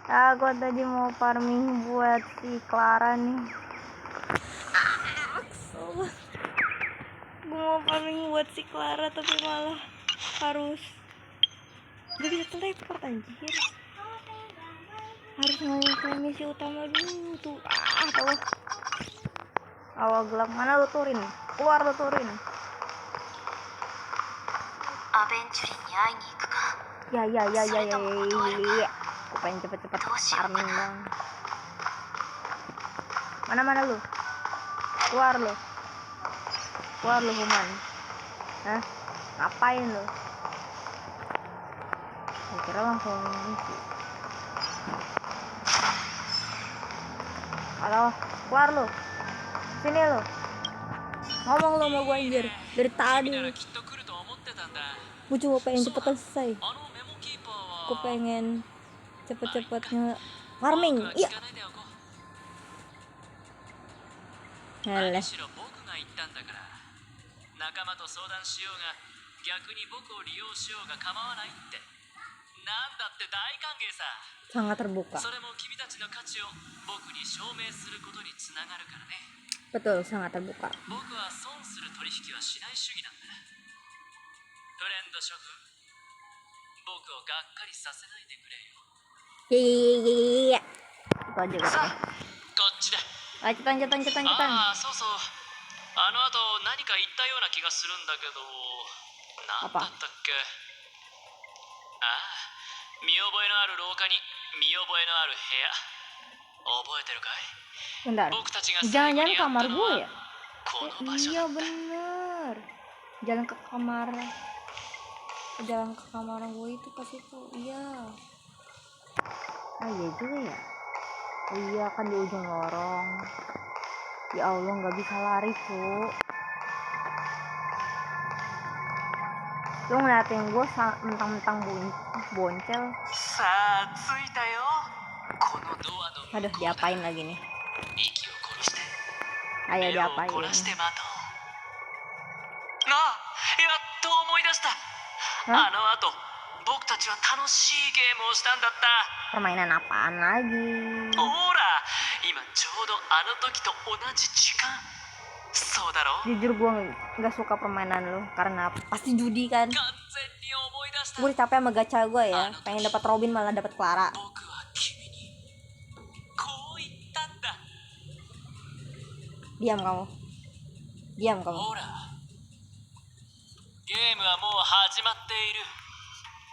Aku tadi mau farming buat si Clara nih. Gue mau farming buat si Clara tapi malah harus gak bisa teleport anjir. Harus ngelakuin misi utama dulu tuh. Tahu. Awal gelap mana lu turin? Keluar lu turin. Ya. Aku pengen cepet-cepet farming bang. Mana lu? Keluar lu Human. Hah? Ngapain lu? Saya kira langsung misi. Halo, keluar lu. Sini lu. Ngomong lu sama gua anjir. Dari tadi. Gua cuma pengen cepet selesai. Gua pengen cepet-cepetnya farming. Iya. Hele. Sangat terbuka. Betul, sangat terbuka. Iya. Itu aja gitu. Lanjutan. あの後何か言ったような気がするんだけど、何だったっけ？ああ、見覚えのある廊下に見覚えのある部屋。覚えてるかい？ Bentar. Jangan-jangan kamar gue ya? Iya bener. Jalan ke kamar gue itu pas itu. Iya. Iya juga ya. Oh iya kan di ujung lorong. Ya Allah nggak bisa lari cu. Lu ngeliatin gue mentang-mentang boncel. Aduh diapain lagi nih? Ayo diapain? Permainan apaan lagi? Jujur gue nggak suka permainan lu karena pasti judi kan. Gue capek sama gacha gue ya. Pengen dapat Robin malah dapat Clara. Diam kamu.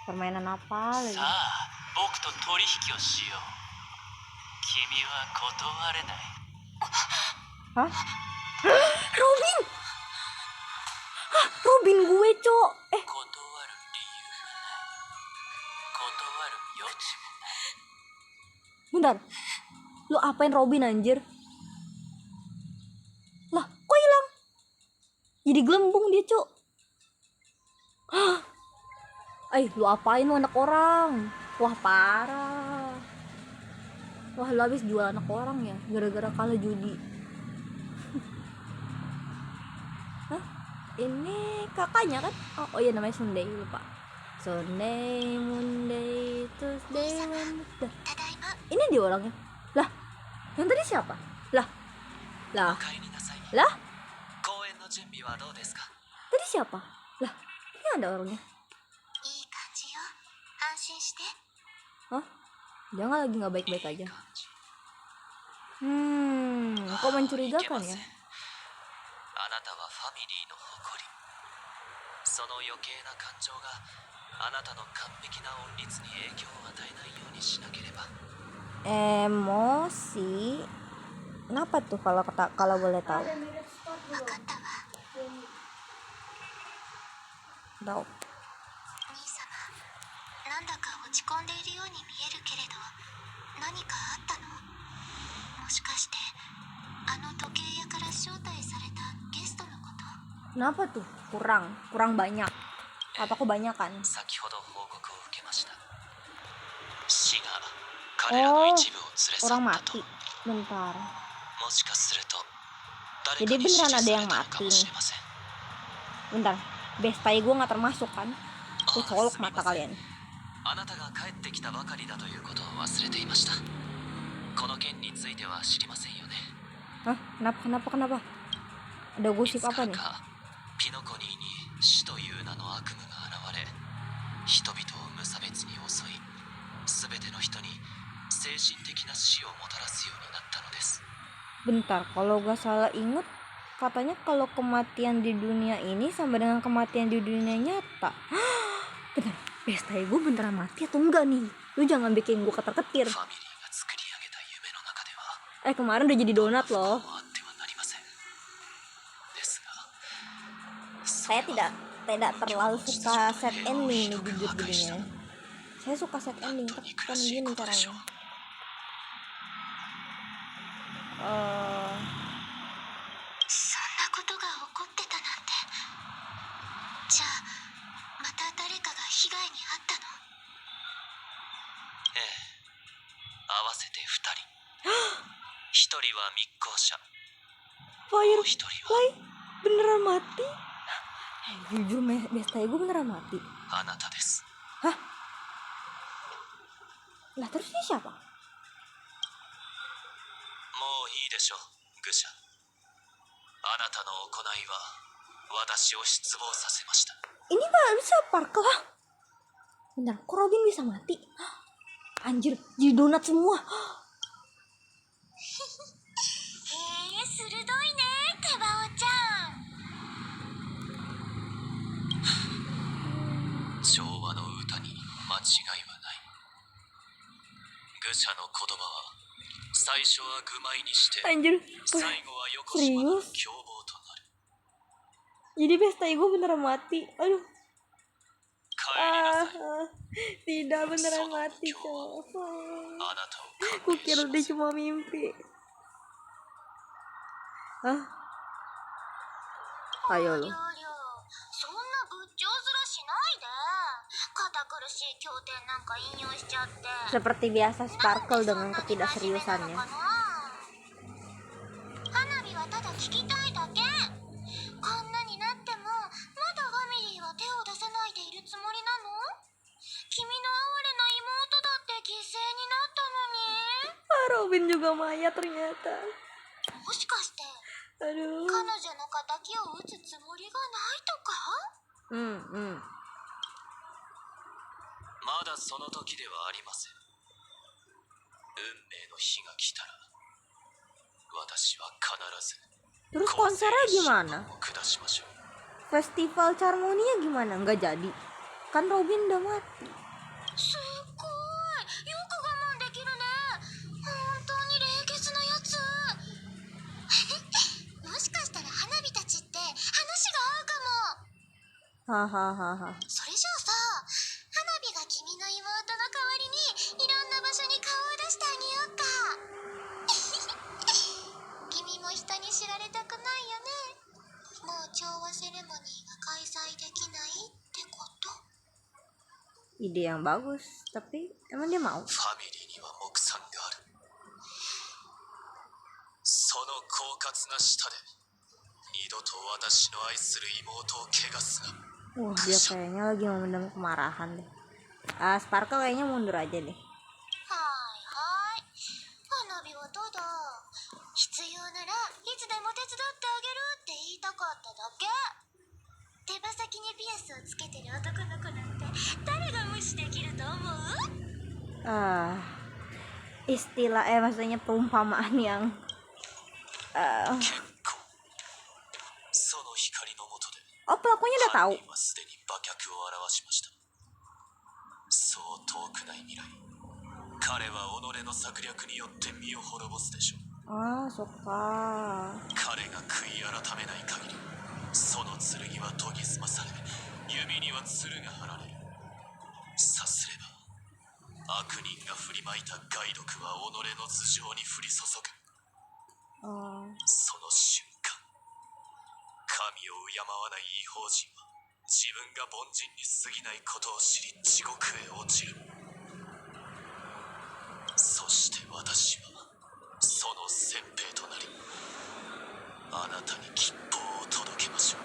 Permainan apa lagi? Hah? Robin! Robin gue, Cok. Bentar. Lu apain Robin anjir? Lah, kok hilang? Jadi gelembung dia, Cok. Lu apain lu anak orang? Wah, parah. Wah, lu habis jual anak orang ya gara-gara kalah judi. Hah? Ini kakaknya kan? Oh iya namanya Sunday, lupa. Sunday, Monday, Tuesday, Wednesday. Ini dia orangnya. Lah, yang tadi siapa? Lah. Tadi siapa? Lah, ini ada orangnya. Hah? Jangan lagi nggak baik-baik aja. Kok mencurigakan ya? Emosi? Kenapa tuh kalau boleh tahu? Tahu. Kenapa tuh? Kurang banyak. Apa kebanyakan? Oh, orang mati. Bentar. Jadi beneran ada yang mati nih. Bentar. Bestai gue nggak termasuk kan? Gue colok mata kalian. ってきたばかりだということを忘れていました。この件については知りませんよね。 Hah? Kenapa? Ada い gosip つ apa から nih? かピノコニーに死という名の悪夢が現れ、人々を無差別に襲い、全ての人に精神的な死をもたらすようになったのです。 Bentar, kalau gak salah inget, katanya kalau kematian di dunia ini sama dengan kematian di dunia nyata. Bentar, Besta gue beneran mati atau enggak nih? Lu jangan bikin gue ketar-ketir. ファミリーが作り上げた夢の中では Kemarin udah jadi donat 不安 loh. もあってはなりません。ですが、 Saya tidak terlalu suka set ending nih jujur jadinya. Saya suka set ending, tapi kan gini caranya. そんなことが起こってたなんて。じゃあまた誰かが被害に遭ったの？ええ、合わせて2人。1人は密航者、 Fire, もう1人は beneran mati? Jujur Besta gue beneran mati. あなたです。 Hah? Lah terus ini siapa? もういいでしょう、愚者。あなたの行いは私を失望させました。 Ini bisa Sparkle lah. Bentar, kok Robin bisa mati? Anjir, jadi donat semua. へえ、鋭いね、テバオちゃん。昭和の歌に間違いはない。愚者の言葉は最初は愚昧にして Anjir, 最後は横島の serius? 凶暴となる。 Jadi Besta gue beneran mati. Aduh. 帰りなさい。 Tidak beneran mati cowok. あなたを Gue kira dia cuma mimpi. Hah? Ayo りょうりょ lo. う、そんな仏頂面しないで。堅苦しい経典なんか引用しちゃって。 Seperti biasa Sparkle dengan ketidakseriusannya. 花火はただ聞きたいだけ。こんなになってもまだファミリーは手を出さないでいるつもりなの？君の哀れな妹だって犠牲になったのに。 Robin juga mayat ternyata. もしかして Aduh. 彼女の敵を撃つつもりがないとか？ まだその時ではありません。運命の日が来たら私は必ず Terus konsernya gimana? を下しましょう。 Festival Charmonia gimana? Nggak jadi. Kan Robin udah mati. すっごい、よく我慢できるね。本当に冷血なやつ。もしかしたら花火たちって話が合うかも。 Hahaha. それじゃあさ、花火が君の妹の代わりにいろんな場所に顔を出してあげようか。君も人に知られたくないよね。もう調和セレモニーが開催できないってこと？ Ide yang bagus, tapi emang dia mau? ファミリーには目算がある。その狡猾な舌で二度と私の愛する妹を汚すな。 Wah, dia kayaknya lagi memendam kemarahan deh. Sparkle kayaknya mundur aja deh. はいはい。花火はただ必要ならいつでも手伝ってあげるって言いたかっただけ。手羽先にピアスをつけてる男の子なんて誰が無視できると思う？ Istilah maksudnya perumpamaan yang 結構その光の下で oh pelakunya udah tahu. 犯人はすでに馬脚を表しました。そう遠くない未来、彼は己の策略によって身を滅ぼすでしょう。 そっか。彼が悔い改めない限り、その剣は研ぎ澄まされ、指には鶴が張られる。さすれば悪人が振りまいた害毒は己の頭上に降り注ぐ。その瞬間、神を敬わない異邦人は自分が凡人に過ぎないことを知り地獄へ落ちる。そして私はその先兵となり、あなたに吉報を届けましょう。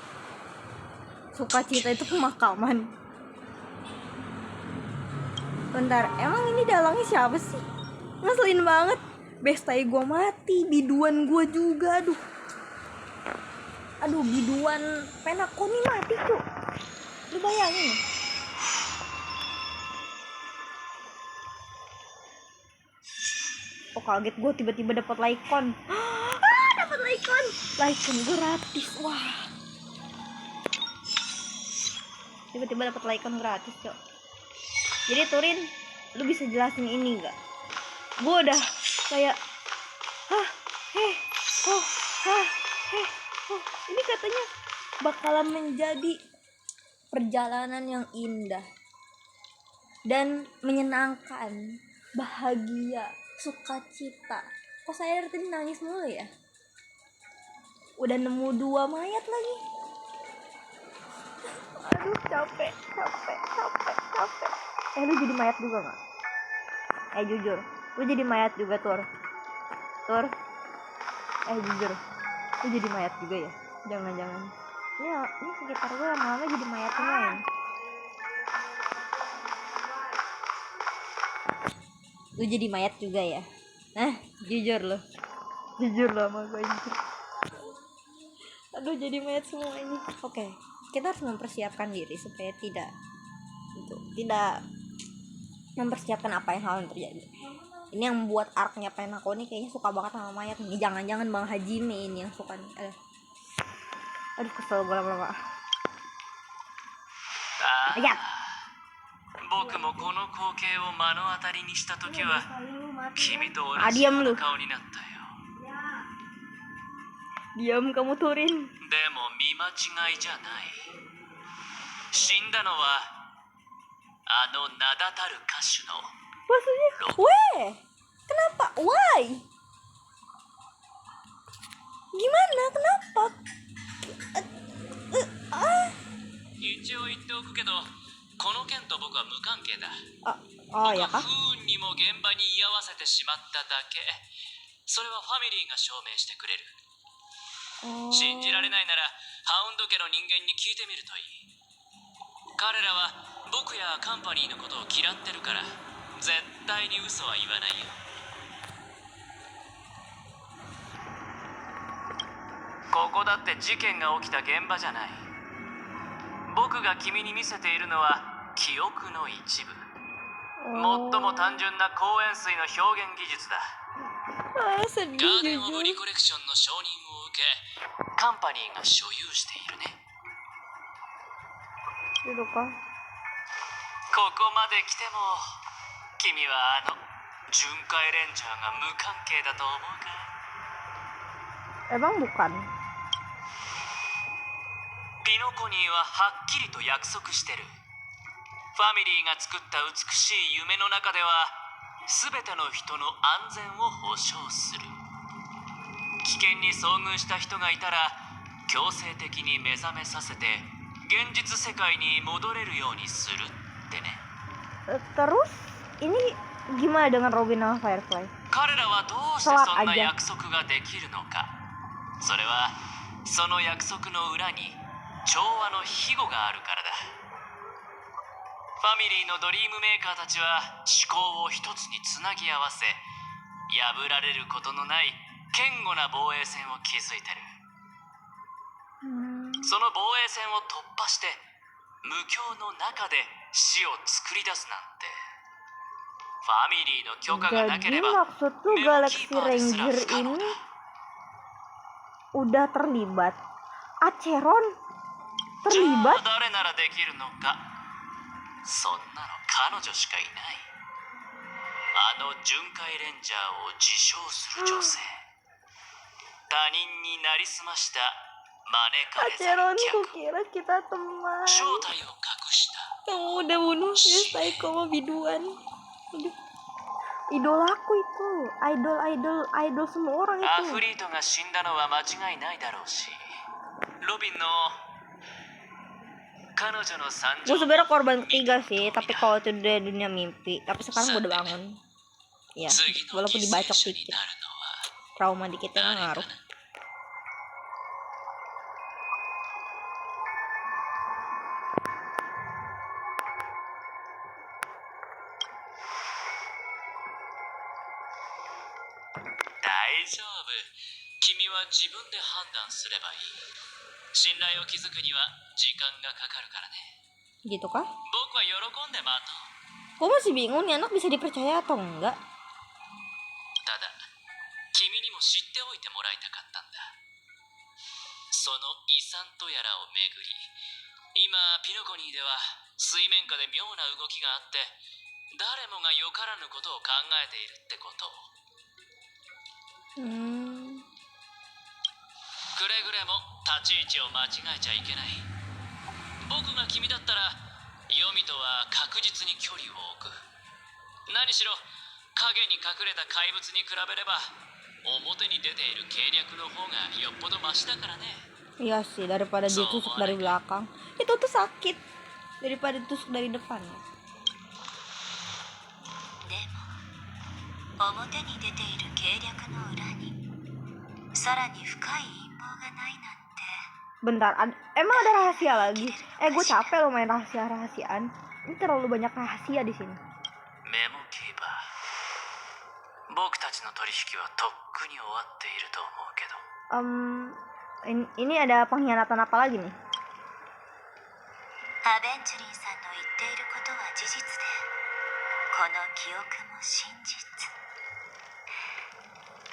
Sukacita itu pemakaman. Bentar, emang ini dalangnya siapa sih? Ngeselin banget. Bestai gue mati, biduan gue juga, aduh biduan Penakoni mati tuh. Lu bayangin. Oh kaget gue tiba-tiba dapat Lycon. Dapat Lycon gratis. Wah. Tiba-tiba dapat Lycon gratis, Cok. Jadi Turin, lu bisa jelasin ini enggak? Gue udah kayak ini katanya bakalan menjadi perjalanan yang indah dan menyenangkan, bahagia, sukacita. Kok saya dari tadi nangis mulu ya? Udah nemu 2 mayat lagi. Aduh capek. Lu jadi mayat juga gak? Jujur, lu jadi mayat juga Tur. Jujur, lu jadi mayat juga ya? Jangan. Ya, ini sekitar gue lama-lama jadi mayat semua ya. Lu jadi mayat juga ya? Jujur lo sama gue anjir. Aduh jadi mayat semua ini. Oke, kita harus mempersiapkan diri supaya tidak mempersiapkan apa yang hal yang terjadi. Ini yang membuat arc-nya Penakoni kayaknya suka banget sama mayat nih. Jangan-jangan Bang Hajime ini yang suka nih. Aduh kesel gue lama-lama. Ayat. 僕もこの光景を目の当たりにした時は君と同じ Diam よう lu. な顔になったよ。 Diam kamu Turin. でも見間違いじゃない。死んだのはあの名だたる歌手の Maksudnya, kenapa? Why? Gimana? Kenapa? 一応言っておくけど、この件と僕は無関係だ。やか？不運にも現場に居合わせてしまっただけ。それはファミリーが証明してくれる。信じられないならハウンド家の人間に聞いてみるといい。彼らは僕やカンパニーのことを嫌ってるから絶対に嘘は言わないよ。ここだって事件が起きた現場じゃない。僕が君に見せているのは記憶の一部。最も単純な光塩水の表現技術だ。ガーデン・オブ・リコレクションの承認を受けカンパニーが所有しているね。ここまで来ても君は巡回レンジャーが無関係だと思うか？ Emang bukan? ピノコニーははっきりと約束してる。ファミリーが作った美しい夢の中では全ての人の安全を保証する。危険に遭遇した人がいたら強制的に目覚めさせて現実世界に戻れるようにするってね。Terus ini gimana dengan Robin sama Firefly? 彼らはどうしてそんな約束ができるのか。それはその約束の裏に調和の庇護があるからだ。ファミリーのドリームメーカーたちは思考を一つにつなぎ合わせ破られることのない堅固な防衛線を築いてる。その防衛線を突破して無境の中で死を作り出すなんてファミリーの許可がなければ maksud tuh Galaxy Ranger ini udah terlibat. Acheron terlibat? 誰ならできるのか。そんなの彼女しかいない。巡回レンジャーを自称する女性。他人になりすました招かれざる Acheron, 客。 kukira kita teman. 正体を隠した。 Kamu udah bunuh Psycho sama biduan. Aduh. Idolaku itu. Idol semua orang ア itu. フリートが死んだのは間違いないだろうし、ロビンの彼女の惨状 Gue sebenarnya korban ketiga sih, tapi kalau itu udah dunia mimpi. Tapi sekarang gue udah bangun. Ya, 次の walaupun 犠牲 dibacok 者に dikit. なるのは Trauma dikitnya 誰か ngaruh. な。丈夫。君は自分で判断すればいい。信頼を築くには時間がかかるからね。 Gitu kah? 僕は喜んで待とう。 Gue masih bingung nih anak bisa dipercaya atau enggak. ただ君にも知っておいてもらいたかったんだ。その遺産とやらをめぐり、今ピノコニーでは水面下で妙な動きがあって、誰もがよからぬことを考えているってことを。くれぐれも立ち位置を間違えちゃいけない。僕が君だったらヨミとは確実に距離を置く。何しろ影に隠れた怪物に比べれば表に出ている計略の方がよっぽどマシだからね。 Iya sih, daripada ditusuk dari belakang. Itu tuh sakit daripada ditusuk dari depan ya. でも表に出ている計略の裏にさらに深い陰謀がないなんて。 Bentar, emang ada rahasia lagi? Gue capek lo main rahasia-rahasiaan. Ini terlalu banyak rahasia di sini. メモキーパー、僕たちの取引はとっくに終わっていると思うけど。Ini ada pengkhianatan apa lagi nih? アベンチュリンさんの言っていることは事実で、この記憶も真実。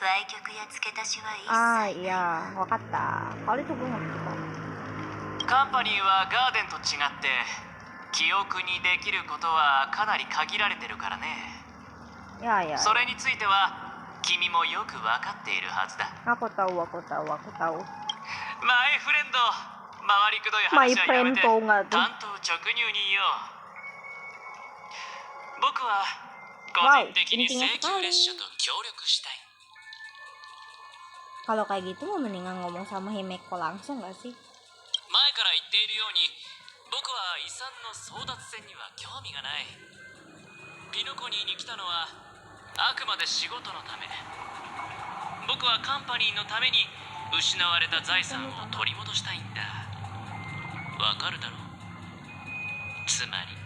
歪曲や付け足しは一切ない。 Iya, wakatta. Kalau itu gue ngerti kok. カンパニーはガーデンと違って記憶にできることはかなり限られてるからね。 Ya. それについては君もよく分かっているはずだ。 Aku tahu. マイフレンド、回りくどい話はやめて My friend nggak tuh? 単刀直入に言おう。僕は個人的に請求列車と協力したい。 Kalau kayak gitu mau mendingan ngomong sama Himeko langsung gak sih? 前から言っているように、僕は遺産の争奪戦には興味がない。ピノコニーに来たのはあくまで仕事のため。僕はカンパニーのために失われた財産を取り戻したいんだ。わかるだろう。つまり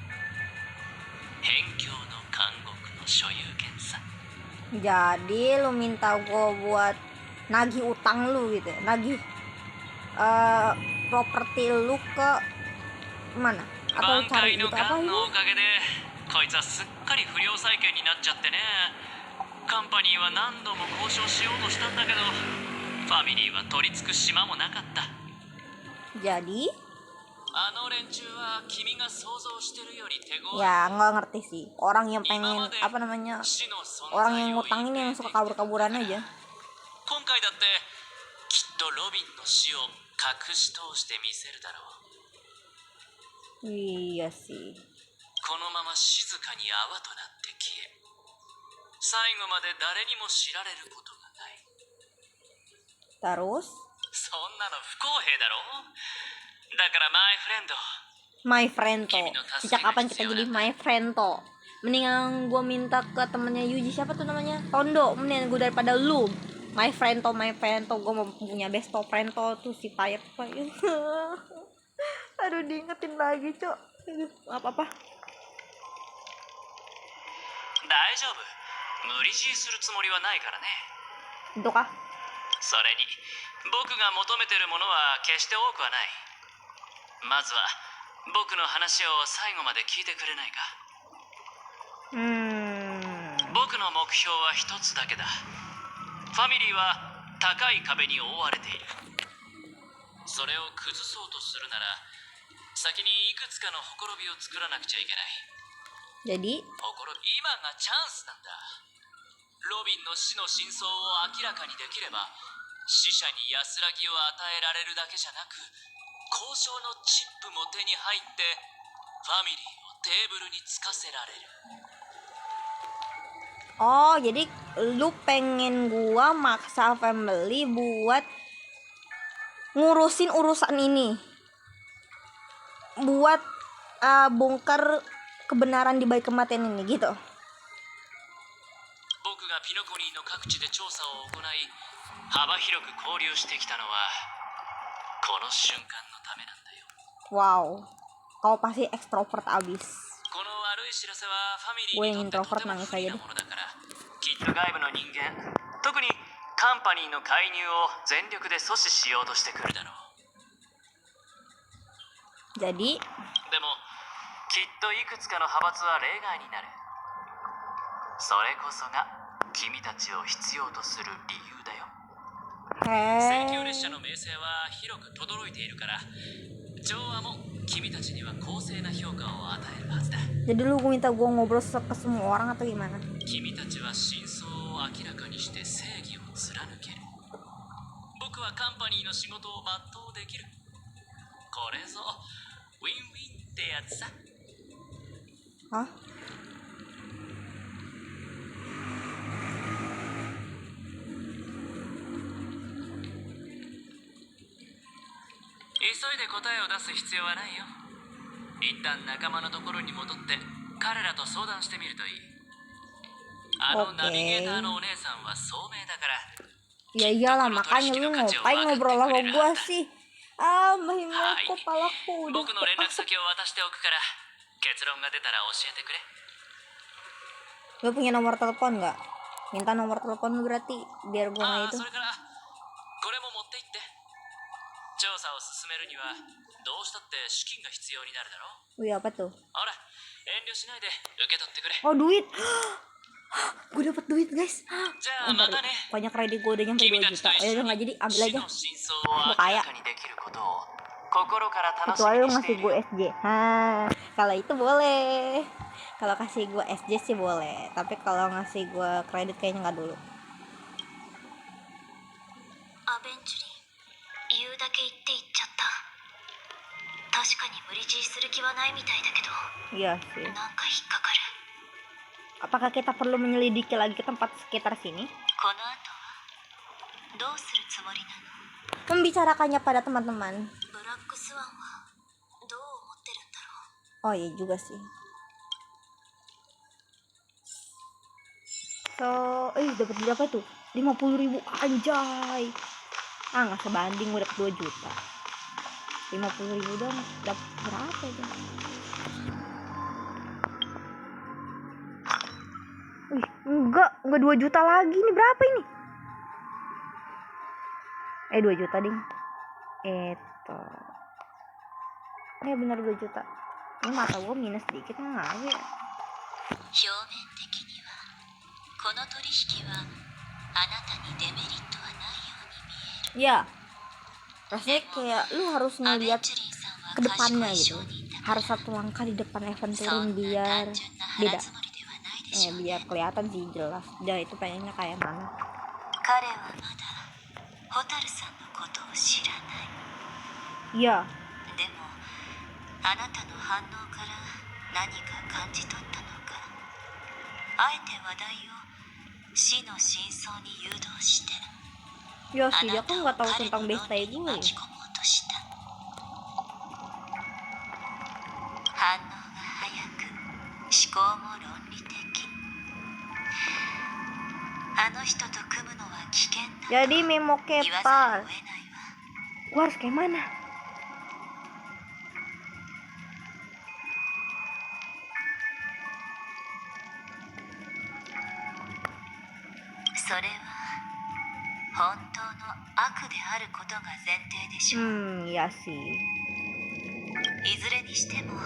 辺境の監獄の所有権さ。 Jadi lu minta gue buat nagih utang lu gitu, nagih properti lu ke mana? Atau 挽 cari 回の gitu apa ガン ini? のおかげでこいつはすっかり不良債権になっちゃってね。カンパニーは何度も交渉しようとしたんだけど、ファミリーは取り付く島もなかった。 Jadi あの連中は君が想像してるより手強い。 ya nggak ngerti sih, orang yang pengen apa namanya, 死の存 orang 在 yang を ngutang ini yang suka kabur-kaburan aja. 今回だってきっとロビンの死を隠し通してみせるだろう。 Iya sih. このまま静かに泡となって消え、最後まで誰にも知られることがない。 Terus そんなの不公平だろ。だからマイフレンド、 my friend to. Sejak kapan kita jadi my friend to? Mendingan gue minta ke temennya Yuji, siapa tuh namanya? Tondo. Mendingan gue daripada lu. My friend to. Gue mau punya best friend to tuh si Fire. Aduh, diingetin lagi, Cok. Aduh, apa-apa. 大丈夫。無理強いするつもりはないからね。 Itu kah? それに僕が求めてるものは決して多くはない。まずは僕の話を最後まで聞いてくれないか。僕の目標は一つだけだ。ファミリーは高い壁に覆われている。それを崩そうとするなら先にいくつかのほころびを作らなくちゃいけない。 Jadi ほころび、今がチャンスなんだ。ロビンの死の真相を明らかにできれば死者に安らぎを与えられるだけじゃなく、交渉のチップも手に入ってファミリーをテーブルにつかせられる。 Oh, jadi lu pengen gua maksa family buat ngurusin urusan ini, buat bongkar kebenaran di balik kematian ini gitu. 僕がピノコニーの各地で調査を行い幅広く交流してきたのはこの瞬間のためなんだよ。 Wow, kau pasti ekstrovert abis. この悪い知らせはファミリーにとってとても不利なものだから、きっと外部の人間、特にカンパニーの介入を全力で阻止しようとしてくるだろう。 Jadi でもきっといくつかの派閥は例外になる。それこそが君たちを必要とする理由だよ。請求列車の名声は広く轟いているから、調和も君たちには公正な評価を与えるはずだ。 Jadi lu minta gua ngobrol ke semua orang atau gimana? 君たちは真相を明らかにして正義を貫ける。僕はカンパニーの仕事を全うできる。これぞウィンウィンってやつさ。 Hah? 急いで答えを出す必要はないよ。一旦仲間のところに戻って彼らと相談してみるといい。あのナビゲーターのお姉さんは聡明だから。 Ya iyalah, makanya lu ngapain ngobrol sama gua sih? Ah, mahimah kok palaku udah. 僕の連絡先を渡しておくから結論が出たら教えてくれ。 Lu punya nomor telepon nggak? Minta nomor telepon berarti biar gua nggak itu. それからこれも持って行って。調査を進めるにはどうしたって資金が必要になるだろう。 Wih, apa tuh? ほら遠慮しないで受け取ってくれ。 Oh, duit. Gue dapet duit, guys. じゃあまたね。 Banyak kredit gue udah nyampe 2 juta. Ayo udah nggak jadi, ambil aja. 真相を明らかにできることを心から楽し Kecuali み lu にしてい ngasih る gue よ。 SJ. Kalau itu boleh. Kalau kasih gue SJ sih boleh. Tapi kalau ngasih gue kredit kayaknya nggak dulu. アベンチュリン、言うだけ言って言っちゃった。確かに無理強いする気はないみたいだけど、 Iya sih. なんか引っかかる。 Apakah kita perlu menyelidiki lagi ke tempat sekitar sini? この後はどうするつもりなの？ Membicarakannya pada teman-teman. ブラックスワンはどう思ってるんだろう。 Oh iya juga sih. So, dapat berapa tuh? 50.000, anjay. Ah, nggak sebanding, udah 2 juta. 50.000 dong, dapat berapa itu? Enggak 2 juta lagi. Ini berapa ini? 2 juta ding. Itu. Benar 2 juta. Ini mata gue minus dikit nggak ya? 表面的にはこの取引はあなたにデメリットはないように見える。 Ya, rasanya kayak lu harus アベン ngeliat チュリンさんは ke depannya 賢い gitu. 商人だか Harus 1 langkah di depan event ら、そ turun んな biar 単純な beda. 腹積もりではないでしょう Biar ね。 kelihatan sih jelas. Dia itu pengennya kayak mana. 彼はまだホタルさんのことを知らない。 Iya. でもあなたの反応から何か感じ取ったのか、あえて話題を死の真相に誘導して Ya あ sih, な dia た kan を nggak tahu 彼 tentang の論 Besta 理に gue. 巻き込もうとした。反応が早く、思考も論理的。あの人と組むのは危険だと Jadi Memo 言わざ Kepal. るを得ないわ。 Gua harus kayak mana? それは本当の悪であることが前提でしょう。 Iya sih. いずれにしても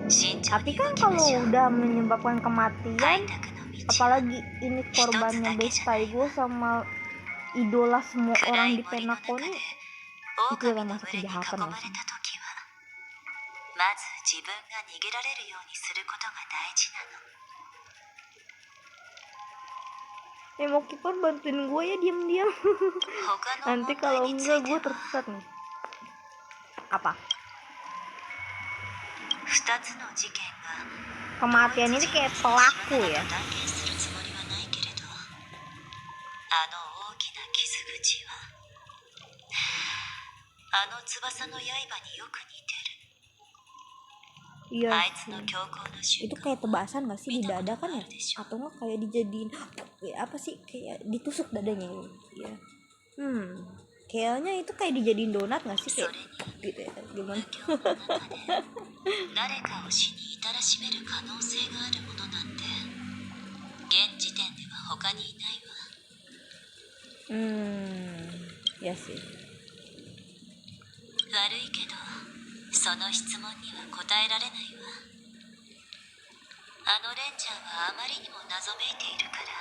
慎重 Tapi に kan 動きま kalau しょう。 udah menyebabkan kematian, 開拓の道は apalagi ini korbannya Besta gue sama idola semua 暗 orang い di 森の Penako 中で nih. 狼の masuk 群れに囲 kejahatan ま gak れた sih? 時は、まず自分が逃げられるようにすることが大事なの。 Memo Kepal bantuin gue ya diam-diam. 他の Nanti 問題 kalau につ enggak いて gue は tersesat nih. Apa? 2つの事件が Kematian ini kayak pelaku ya. 断言するつもりはないけれど、あの大きな傷口はあの翼の刃によく似てる。 Iya あい sih. つの強行の瞬 Itu 間 kayak tebasan gak sih di Minta dada kan ya? maaf deh, Syok. Atau enggak kayak dijadiin apa sih, kayak ditusuk dadanya ya. Kayaknya itu kayak dijadiin donat gak sih, そ kayak れに gitu ya. Gimana? 無境の中で誰かを死に至らしめる可能性があるものなんて現時点では他にいないわ。Ya sih. 悪いけどその質問には答えられないわ。あのレンジャーはあまりにも謎めいているから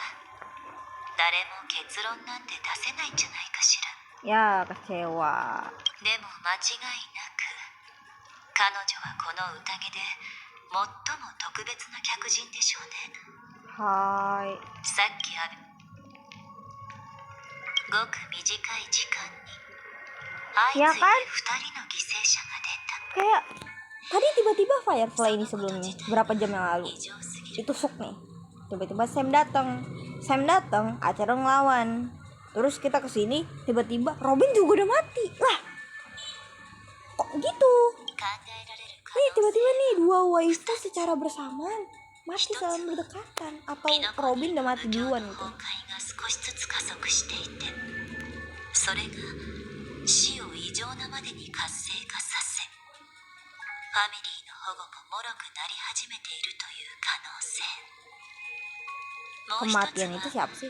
誰も結論なんて出せないんじゃないかしら。 Ya, kecewa. でも間違いなく彼女はこの宴で最も特別な客人でしょうね。Hai. さっきごく短い時間に相次いで2人の犠牲者が Kayak tadi tiba-tiba Firefly ini sebelumnya berapa jam yang lalu 出た。異常すぎる。 itu shock nih. Tiba-tiba Sam datang acara ngelawan. Terus kita kesini tiba-tiba Robin juga udah mati lah. Kok gitu? 考えられる可 Nih 能 tiba-tiba 性 nih dua waifu secara bersamaan mati saling berdekatan atau Robin udah mati 無 duluan の gitu. 崩壊が少しずつ加速していてそれが死を異常なまでに活性化させファミリーの保護ももろくなり始めているという可能性。もう一 Kematian つ itu は siapa sih?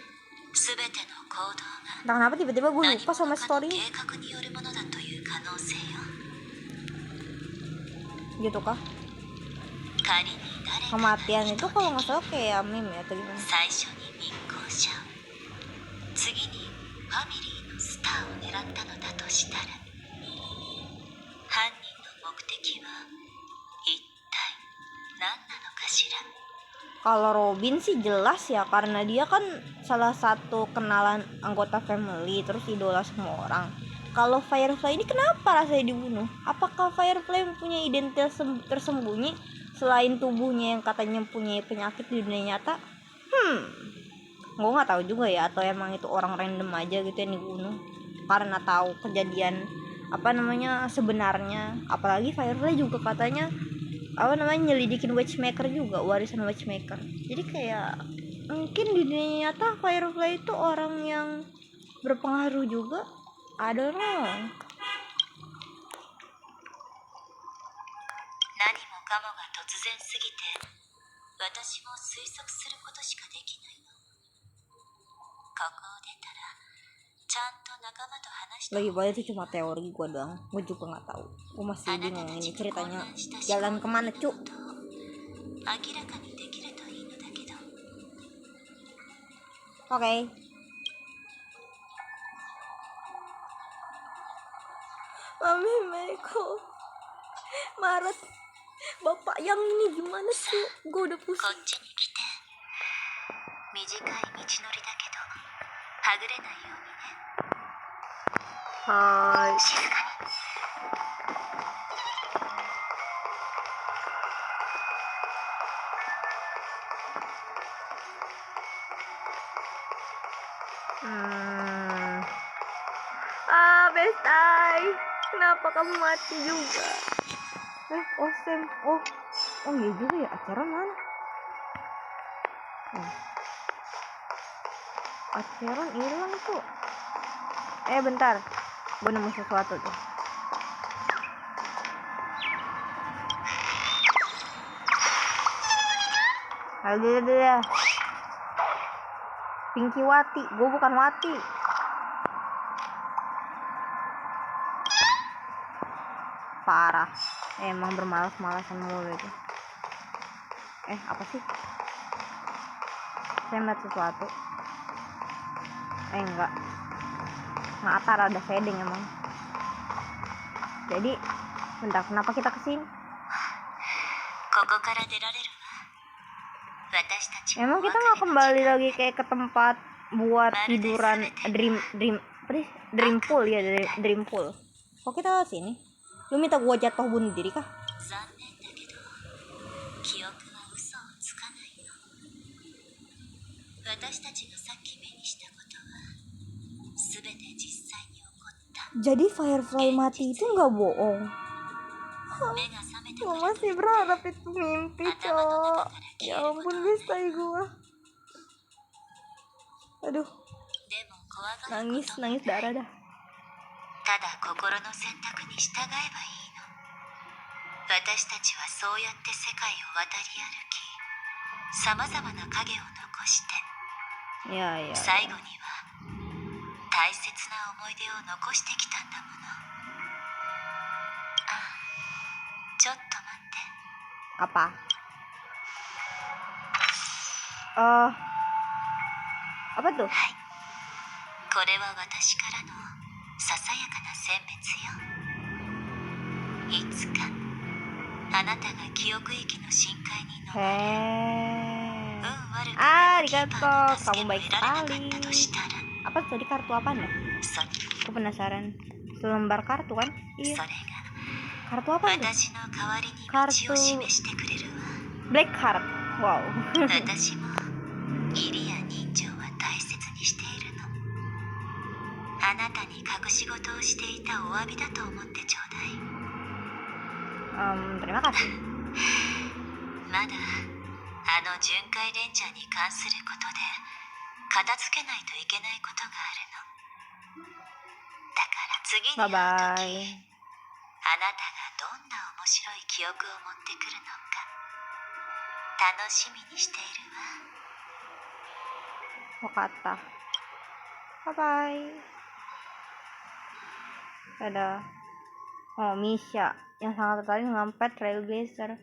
全ての行動 Entah kenapa tiba-tiba gue が何 lupa 者 sama かの story 計画によるものだという可能性よ。 gitu kah? 仮に誰かが Kematian itu kalau nggak salah kayak meme ya atau gimana? 最初に密航者次にファミリーのスターを狙ったのだとしたら犯人の目的は一体何なのかしら。 Kalau Robin sih jelas ya karena dia kan salah satu kenalan anggota family terus idola semua orang. Kalau Firefly ini kenapa rasanya dibunuh? Apakah Firefly mempunyai identitas tersembunyi selain tubuhnya yang katanya punya penyakit di dunia nyata? Gue nggak tahu juga ya atau emang itu orang random aja gitu yang dibunuh karena tahu kejadian sebenarnya. Apalagi Firefly juga katanya nyelidikin Watchmaker juga, warisan Watchmaker. Jadi kayak mungkin di dunia nyata Firefly itu orang yang berpengaruh juga. I don't know. 何もかもが突然すぎて私も推測することしかできないの。ここを出たらちゃんと仲間と話して。 Lagi banyak itu cuma teori gue doang. Gue juga nggak tahu. Gue masih bingung ini ceritanya jalan kemana cuk. 明らかにできるといいのだけど。 Oke. Mami Meiko Maret. Bapak yang ini gimana sih? Gue udah こ pusing. っちに来て。短い道のりだけどはぐれないようにね。 Hai. 静かに。 Bestai, kenapa kamu mati juga? Sam, oh iya juga ya, acara mana? Acara hilang tuh. Bentar, gue nemu sesuatu tuh. Ada. Pinky Wati, gue bukan Wati. Parah, emang bermalas-malasan mulu itu. Apa sih? Saya melihat sesuatu. Enggak. Mata rada shading emang. Jadi, bentar, kenapa kita kesini? ここから出られるわ。私たち Emang kita nggak kembali lagi kayak ke tempat buat tiduran dream pool ya, dream pool. Kok kita sini? Lu minta gua jatuh bunuh diri kah? 残念だけど記憶は嘘をつかないの。私たちがさっき目にしたことは全て実際に起こった。 Jadi Firefly mati itu nggak bohong. 目が覚めて Gue から masih berharap itu mimpi, cok. Ya ampun, bestai gue. Aduh, でも怖がることも nangis darah dah. ただ心の選択に従えばいいの。私たちはそうやって世界を渡り歩きさまざまな影を残して Ya. 最後には大切な思い出を残してきたんだもの。あ、ちょっと待って。 Apa? Oh, apa tuh? はい、これは私からのささやかな選別よ。いつかあなたが記憶域の深海に乗られ、運悪くキーパーの助けも得られなかったとしたら、 Apa tadi kartu apa anda? そ Aku penasaran. Selembar kartu kan? そ Iya. れが Kartu apa tuh? 私の代わりに道を示してくれるわ。 Black Heart. Wow. 私も義理や人情は大切にしているの。あなたに隠し事をしていたお詫びだと思ってちょうだい。 Terima kasih. まだあの巡回レンジャーに関することで片付けないといけないことがあるの。だから次に会う Bye 時、 bye. あなたがどんな面白い記憶を持ってくるのか楽しみにしているわ。 Wakata. Bye bye. Ada. Oh, Misha yang sangat tertarik dengan pet Trailblazer.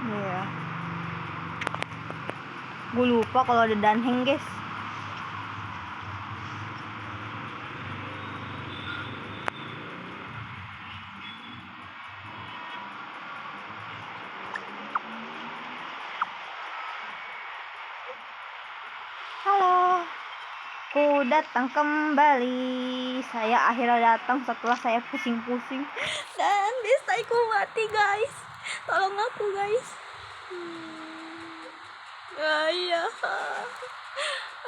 Iya. Gue lupa kalau ada Danheng, guys. Halo. Ku datang kembali. Saya akhirnya datang setelah saya pusing-pusing. Dan desaiku mati, guys. Tolong aku, guys. Iya.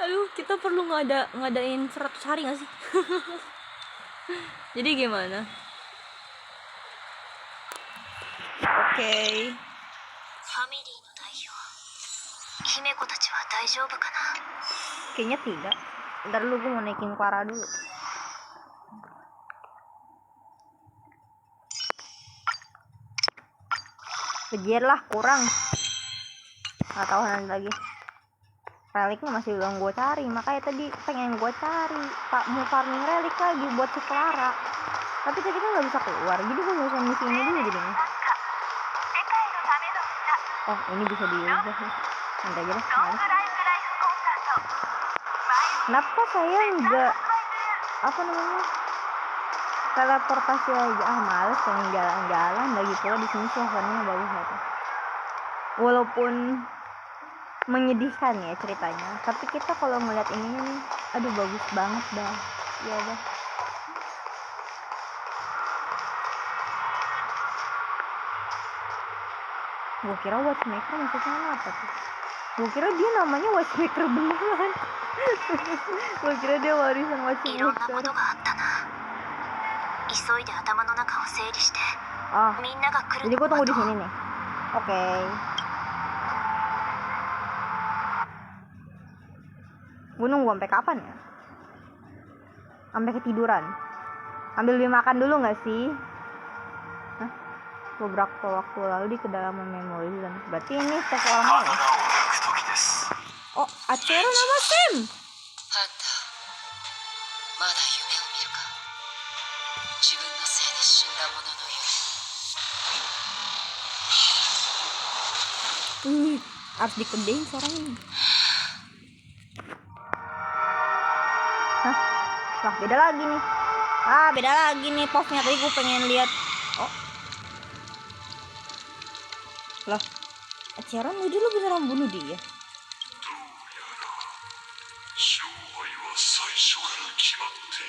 Aduh, kita perlu ngadain 100 hari gak sih? Jadi gimana? Oke. ファミリーの代表、姫子たちは大丈夫かな。 Kayaknya tidak. Ntar dulu gue mau naikin Clara dulu. Kejar lah, kurang. Gak tahu nanti lagi. Reliknya masih belum gue cari, makanya tadi pengen gue cari Pak, mau farming relik lagi buat si Clara. Tapi tadi kan nggak bisa keluar, jadi gue mau misi ini dulu jadinya. Oh, ini bisa diubah ya. Nanti aja deh. Kenapa saya nggak teleportasi aja? Males pengen jalan-jalan, lagi pula di sini suasananya bagus banget. Walaupun menyedihkan ya ceritanya, tapi kita kalau ngeliat ininya nih, aduh bagus banget dah. Ya dah. Gue kira Watchmaker maksudnya apa tuh? Gue kira dia namanya Watchmaker beneran. Gue kira dia warisan いろんなこ Watchmaker. とがあったな。急いで頭の中を整理して、 Oh, みんなが来る jadi の gue を tunggu 待 di とう。 sini nih. Oke. Gue nunggu sampai kapan ya? Sampai ketiduran. Ambil beli makan dulu nggak sih? Hah? Beberapa waktu lalu di kedalaman memori dan berarti ini setiap orang mau. Oh, Acero nama Sam. あんた、まだ夢を見るか。自分のせいで死んだ者の夢。 Harus dikedein suaranya nih. Hah? Wah, beda lagi nih. Beda lagi nih posnya. Tadi gue pengen lihat. Oh. Loh. Aceran lu dulu beneran bunuh dia.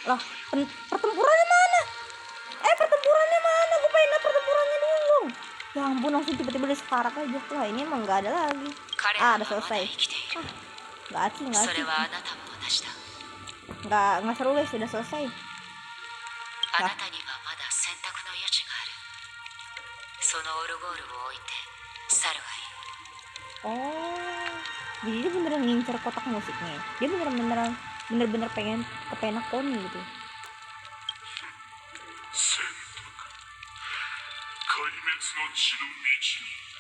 Loh, pertempurannya mana? Pertempurannya mana? Gue pengen lihat pertempurannya dulu. Ya ampun, langsung tiba-tiba dia sekarat aja. Wah, ini emang gak ada lagi. Udah selesai. Gak sih. Nggak seru guys, sudah selesai. あなたにはまだ選択の余地がある。そのオルゴールを置いて去るがいい。 Oh, Jadi dia beneran ngincer kotak musiknya. Dia bener-bener pengen ke Penacony gitu. 選択壊滅の血の道に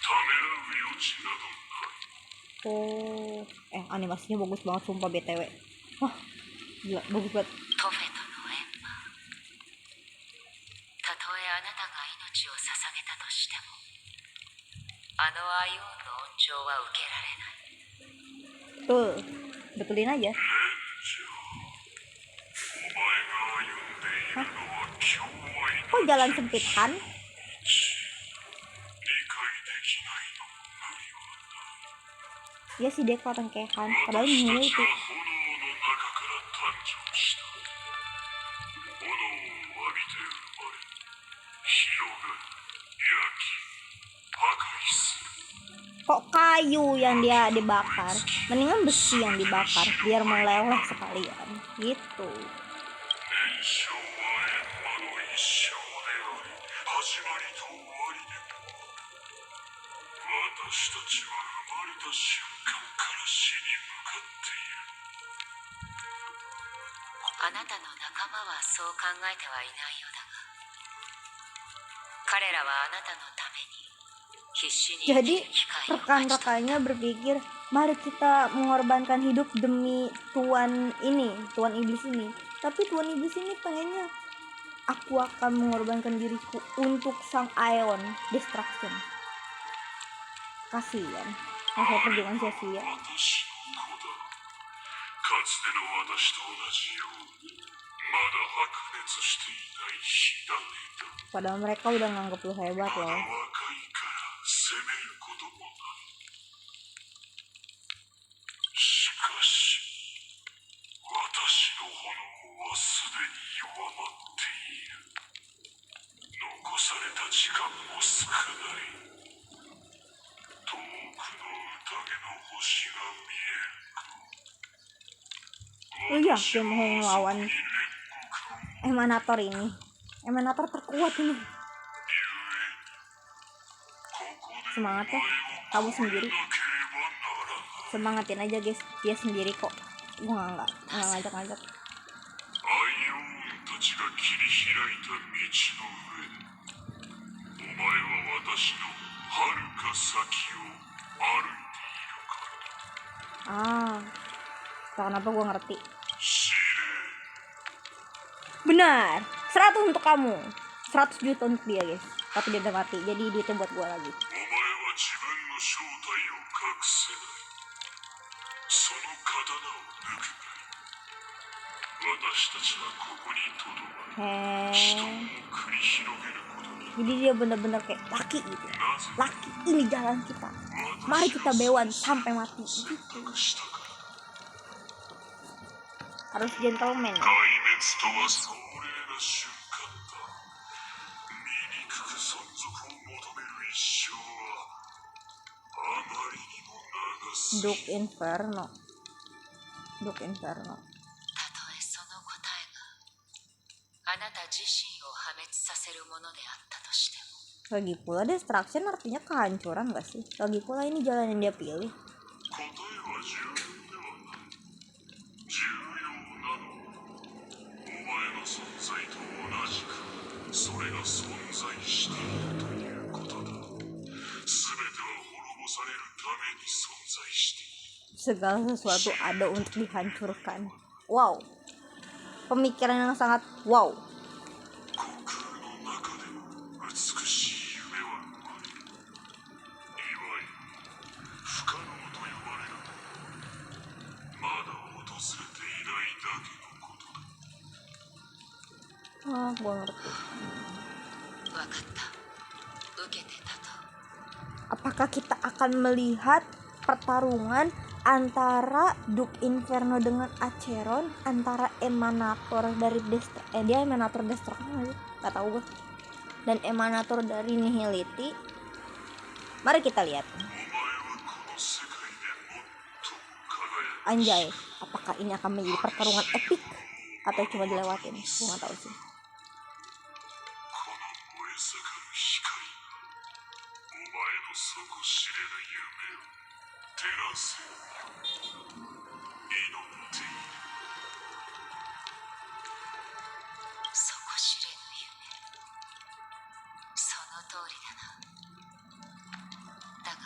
ためらう余地などない Oh, animasinya bagus banget sumpah BTW. Wah, gila bagus banget. トフェとの縁はたとえあなたが命を捧げたとしてもあのアイオンの恩情は受けられない Betul, betulin aja. お前が歩んでいるのは強愛 Kok jalan sempitan? 理解できないの無理はない Ya sih dia kelihatan kehan. Padahal 私 nihil たち itu. は炎の中から誕生した炎を浴びて生まれ広がる焼き破壊する Kok kayu yang dia dibakar? Mendingan besi yang dibakar biar meleleh sekalian. Gitu. 燃焼は閻魔の一生であり始まりと終わりでも私たちは生まれた瞬間から死に向かっているあなたの仲間はそう考えてはいないようだが彼らはあなたのために必死に生き Jadi る機会を勝ち取った rekan-rekannya berpikir, mari kita mengorbankan hidup demi tuan iblis ini. Tapi tuan iblis ini pengennya, aku akan mengorbankan diriku untuk sang Aeon Destruction. Kasian, masa perjuangan sia-sia. 私の子だかつての私と同じようにまだ白熱していない火種だ Padahal mereka udah nganggep lu hebat まだ loh. 若いから攻めることもないしかし私の炎はすでに弱まっている残された時間も少ない遠くの宴の星が見えるか Lu yakin mau ngelawan に煉獄を Emanator ini? Emanator terkuat ini. ここで Semangat ya, kamu sendiri. なければならない Semangatin aja guys, dia sendiri kok. Gua nggak ngajak-ngajak. アイオンたちが切り開いた道の上でお前は私の遥か先を歩いているから Ah, entah kenapa gua ngerti. 司令 Benar, 100 untuk kamu, 100 juta untuk dia guys. Tapi dia udah mati, jadi duitnya buat gua lagi. お前は自分の正体を隠せないその刀を抜くがいい私たちはここにとどまり死闘 Heh, を繰り広げることに jadi dia bener-bener kayak laki gitu. なぜ Laki, ini jalan kita. Mari kita bewan sampai mati. Gitu. したか Harus gentleman. 壊滅とは壮麗な瞬間だ醜く存続を求める一生はあまりにも長すぎ Duke Inferno. Duke Inferno. たとえその答えがあなた自身を破滅させるものであったとしても Lagi pula destruction artinya kehancuran gak sih? Lagi pula ini jalan yang dia pilih. 答えは重要ではない重要なのはお前の存在と同じくそれが存在しているということだ全ては滅ぼされるために存在している Segala sesuatu ada untuk dihancurkan. Wow. Pemikiran yang sangat wow. 虚空の中でも美しい夢は生まれるいわゆる不可能と呼ばれるものまだ訪れていないだけのことだ Ah, gua ngerti. 分かった受けてたと Apakah kita akan melihat pertarungan antara Duke Inferno dengan Acheron, antara Emanator dari dia Emanator Destruction aja, nggak tahu gue, dan Emanator dari Nihility. Mari kita lihat. お前はこの世界で最も輝く Anjay, apakah ini akan menjadi pertarungan epik atau cuma dilewatin? Gue nggak tahu sih. この燃え盛る光がお前の底知れぬ夢を照らすように祈っている。底知れぬ夢。その通りだな。だが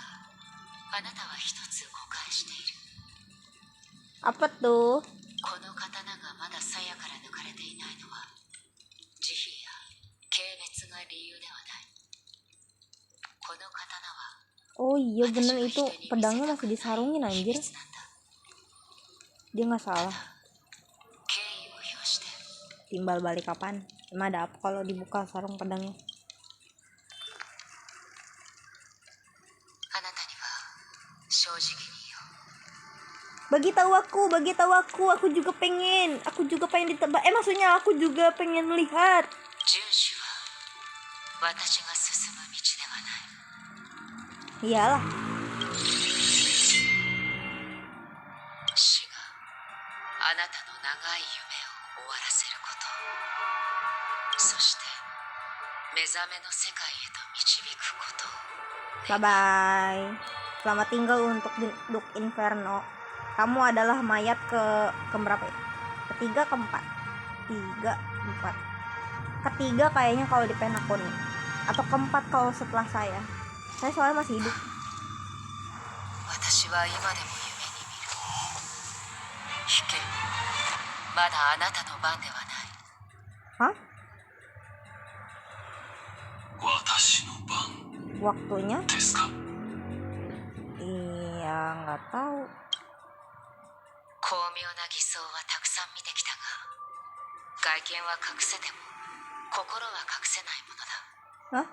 あなたは一つ誤解している。 Apa tuh? この刀がまだ鞘から抜かれていないのは慈悲や軽蔑が理由ではない。この刀は Oh iya bener, itu pedangnya masih disarungin 秘 anjir. 密なんだ。 Dia nggak salah. 敬意を表して Timbal balik kapan? Emang ada apa kalau dibuka sarung pedangnya? あなたには正直に言おう。 Bagi tahu aku juga pengen ditebak. Maksudnya aku juga pengen lihat. 遵守は私が進む道ではない。 Iyalah. 死があなたの長い夢を終わらせること、そして目覚めの世界へと導くことを。 Bye bye. Selamat tinggal untuk Duke Inferno. Kamu adalah mayat keberapa ya? Ketiga, keempat. Ketiga kayaknya kalau di Penacon, atau keempat kalau setelah saya. Saya soalnya masih hidup. 私は今でも夢に見る。引け、まだあなたの番ではない。 Hah? 私の番 Waktunya? ですか。 Iya, nggak tahu. 巧妙な偽装はたくさん見てきたが、外見は隠せても心は隠せないものだ。 Hah?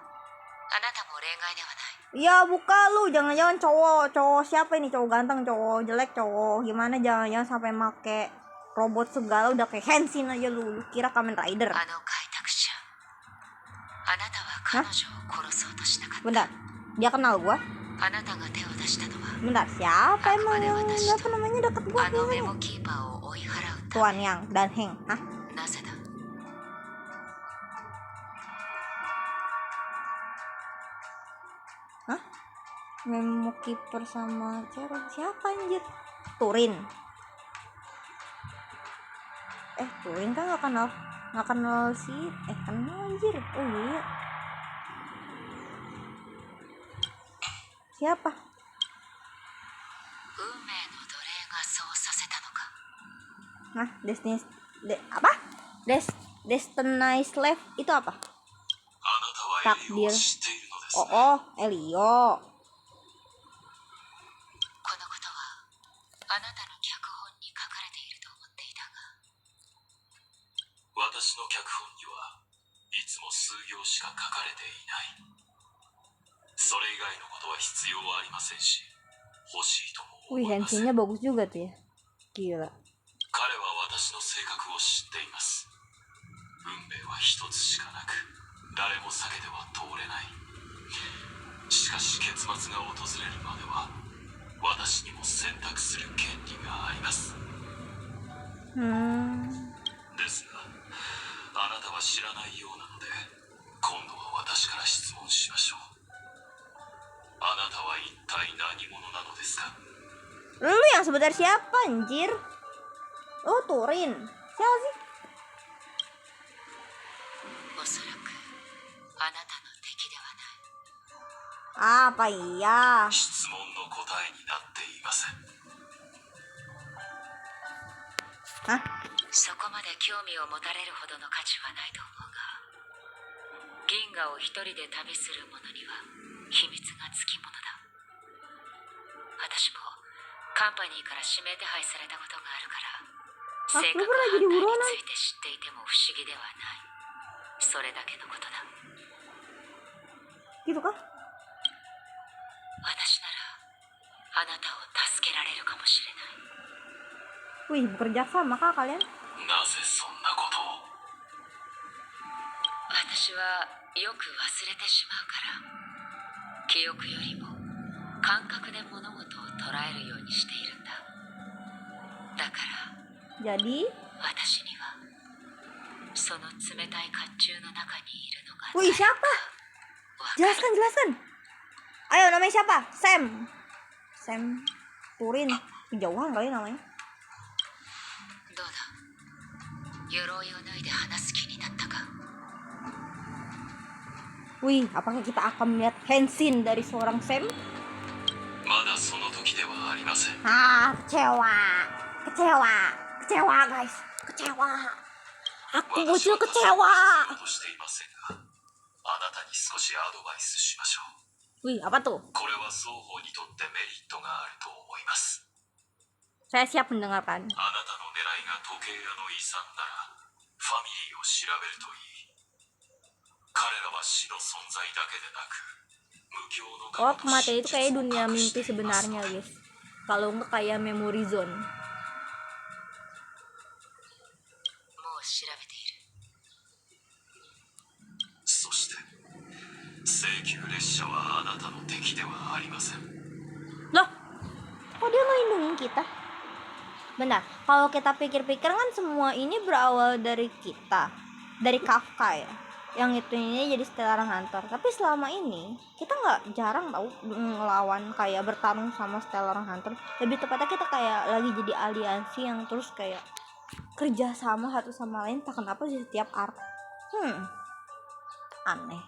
あなたも例外ではない。 Ya buka lu, jangan-jangan cowok siapa ini, cowok ganteng, cowok jelek, cowok gimana, jangan-jangan sampai make robot segala, udah kayak Henshin aja lu kira Kamen Rider. あの開拓者、あなたは彼女を殺そうとしなかった。 Bentar, dia kenal gua? あなたが手を出したのは Bentar, siapa emang yang apa namanya deket gua? あのメモキーパーを追い払うた Tuan Yang dan Heng. Hah? め。なぜだ。 Hah? Memo Keeper sama siapa anjir? Turin. Turin kan nggak kenal sih. Kenal anjir. Oh iya. Siapa? 運命の奴隷がそうさせたのか。 Nah, Destiny Slave itu apa? あなたはエリオを知っているのですね。 Oh, Elio. このことはあなたの脚本に書かれていると思っていたが。私の脚本にはいつも数行しか書かれていない。それ以外のことは必要はありませんし、欲しいとも Wih, 思いません。 Henshin-nya bagus juga tuh ya. Gila. 彼は私の性格を知っています。運命は一つしかなく、誰も避けては通れない。しかし結末が訪れるまでは、私にも選択する権利があります。ですが、あなたは知らないようなので、今度は私から質問しましょう。あなたは一体何者なのですか？ Lu yang sebenarnya siapa anjir? Oh, Turin. Siapa sih? おそらくあなたの敵ではない。 Apa iya? 質問の答えになっていません。 Hah? そこまで興味を持たれるほどの価値はないと思うが、銀河を一人で旅する者には秘密がつきものだ。私もカンパニーから指名手配されたことがあるから、正確犯罪について知っていても不思議ではない。それだけのことだ。 Gitu kah? 私ならあなたを助けられるかもしれない。 Wih, bekerja sama kah kalian? なぜそんなことを？私はよく忘れてしまうから、記憶よりも感覚で物事を捉えるようにしているんだ。だから Jadi? 私にはその冷たい甲冑の中にいるのが Wih, siapa? Jelaskan. Ayo, namanya siapa? Sam. Turin. Kejauhan kali namanya. どうだ鎧を脱いで話す気になったか Wih, apakah kita akan melihat Henshin dari seorang Sam? まだその時ではありません。 Kecewa guys, kecewa. Aku bocil kecewa. としていませんが、あなたに少しアドバイスしましょう。 Wih, apa tuh? これは双方にとってメリットがあると思います。 Saya siap mendengarkan. あなたの狙いが時計屋の遺産なら、ファミリーを調べるといい。彼らは死の存在だけでなく、無境の Oh, kematian itu kayak dunia mimpi sebenarnya guys. Kalau enggak kayak memory zone. もう調べているそして請求列車はあなたの敵ではありません。 Loh, kok dia ngelindungin kita? Benar, kalau kita pikir-pikir kan semua ini berawal dari kita, dari Kafka ya. Yang itu ini jadi Stellar Hunter. Tapi selama ini kita jarang tahu ngelawan kayak bertarung sama Stellar Hunter. Lebih tepatnya kita kayak lagi jadi aliansi yang terus kayak kerja sama satu sama lain. Tak kenapa di setiap arc. Aneh.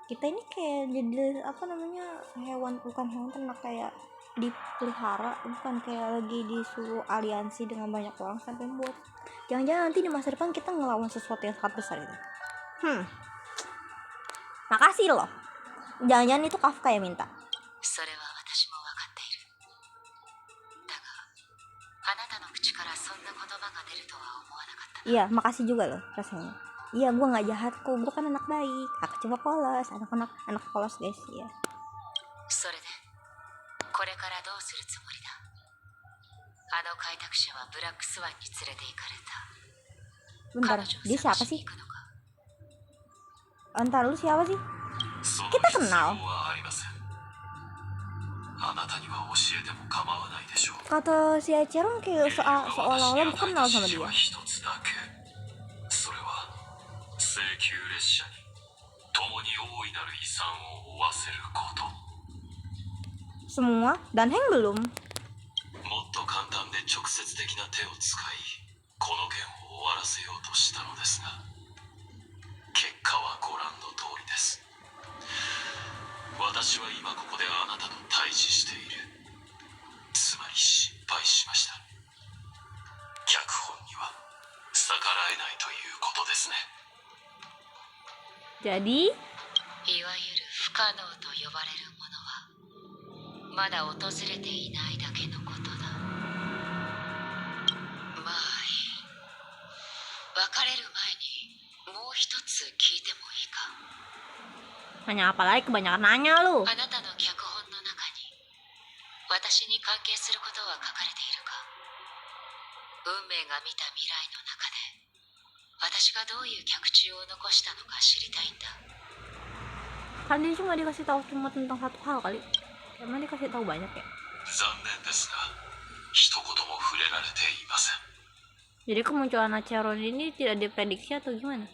Kita ini kayak jadi apa namanya, hewan, bukan hewan ternak, kayak dipelihara, bukan kayak lagi disuruh aliansi dengan banyak orang sampai buat jangan-jangan nanti di masa depan kita ngelawan sesuatu yang sangat besar itu. Makasih loh. Jangan-jangan itu Kafka yang minta. それは私も分かっているだがあなたの口からそんな言葉が出るとは思わなかった Iya, makasih juga loh rasanya. Iya, gue nggak jahat kok, gue kan anak baik. Aku coba polos, anak polos guys ya. それでこれからどうするつもりだあの開拓者はブラックスワンに連れて行かれた Bentar, 彼女を dia 探 siapa しに sih? 行くのか Entar lu siapa sih? その Kita 必要 kenal. はありません。あなたには教えても構わないでしょう。 Kata si Acheron kayak 理由が seolah-olah 私 gue に kenal 与えた sama 指示 dia. は一つだけ。それは請求列車に共に大いなる遺産を負わせること。 Semua dan Heng belum. もっと簡単で直接的な手を使い、この件を終わらせようとしたのですが、結果はご覧の通りです。私は今ここであなたと対峙している。つまり失敗しました。脚本には逆らえないということですね。 Jadi いわゆる不可能と呼ばれるものはまだ訪れていないだけのことだ。まあいい。別れる前にもう一つ聞いてもいいか。 nanya apa lagi, kebanyakan nanya lu. あなたの脚本の中に私に関係することは書かれているか。運命が見た未来の中で私がどういう脚注を残したのか知りたいんだ。 Kan dia cuma dikasih tahu cuma tentang satu hal kali. Emang dikasih tahu banyak ya? 残念ですが、一言も触れられていません。 Jadi kemunculan Acheron ini tidak diprediksi atau gimana? 驚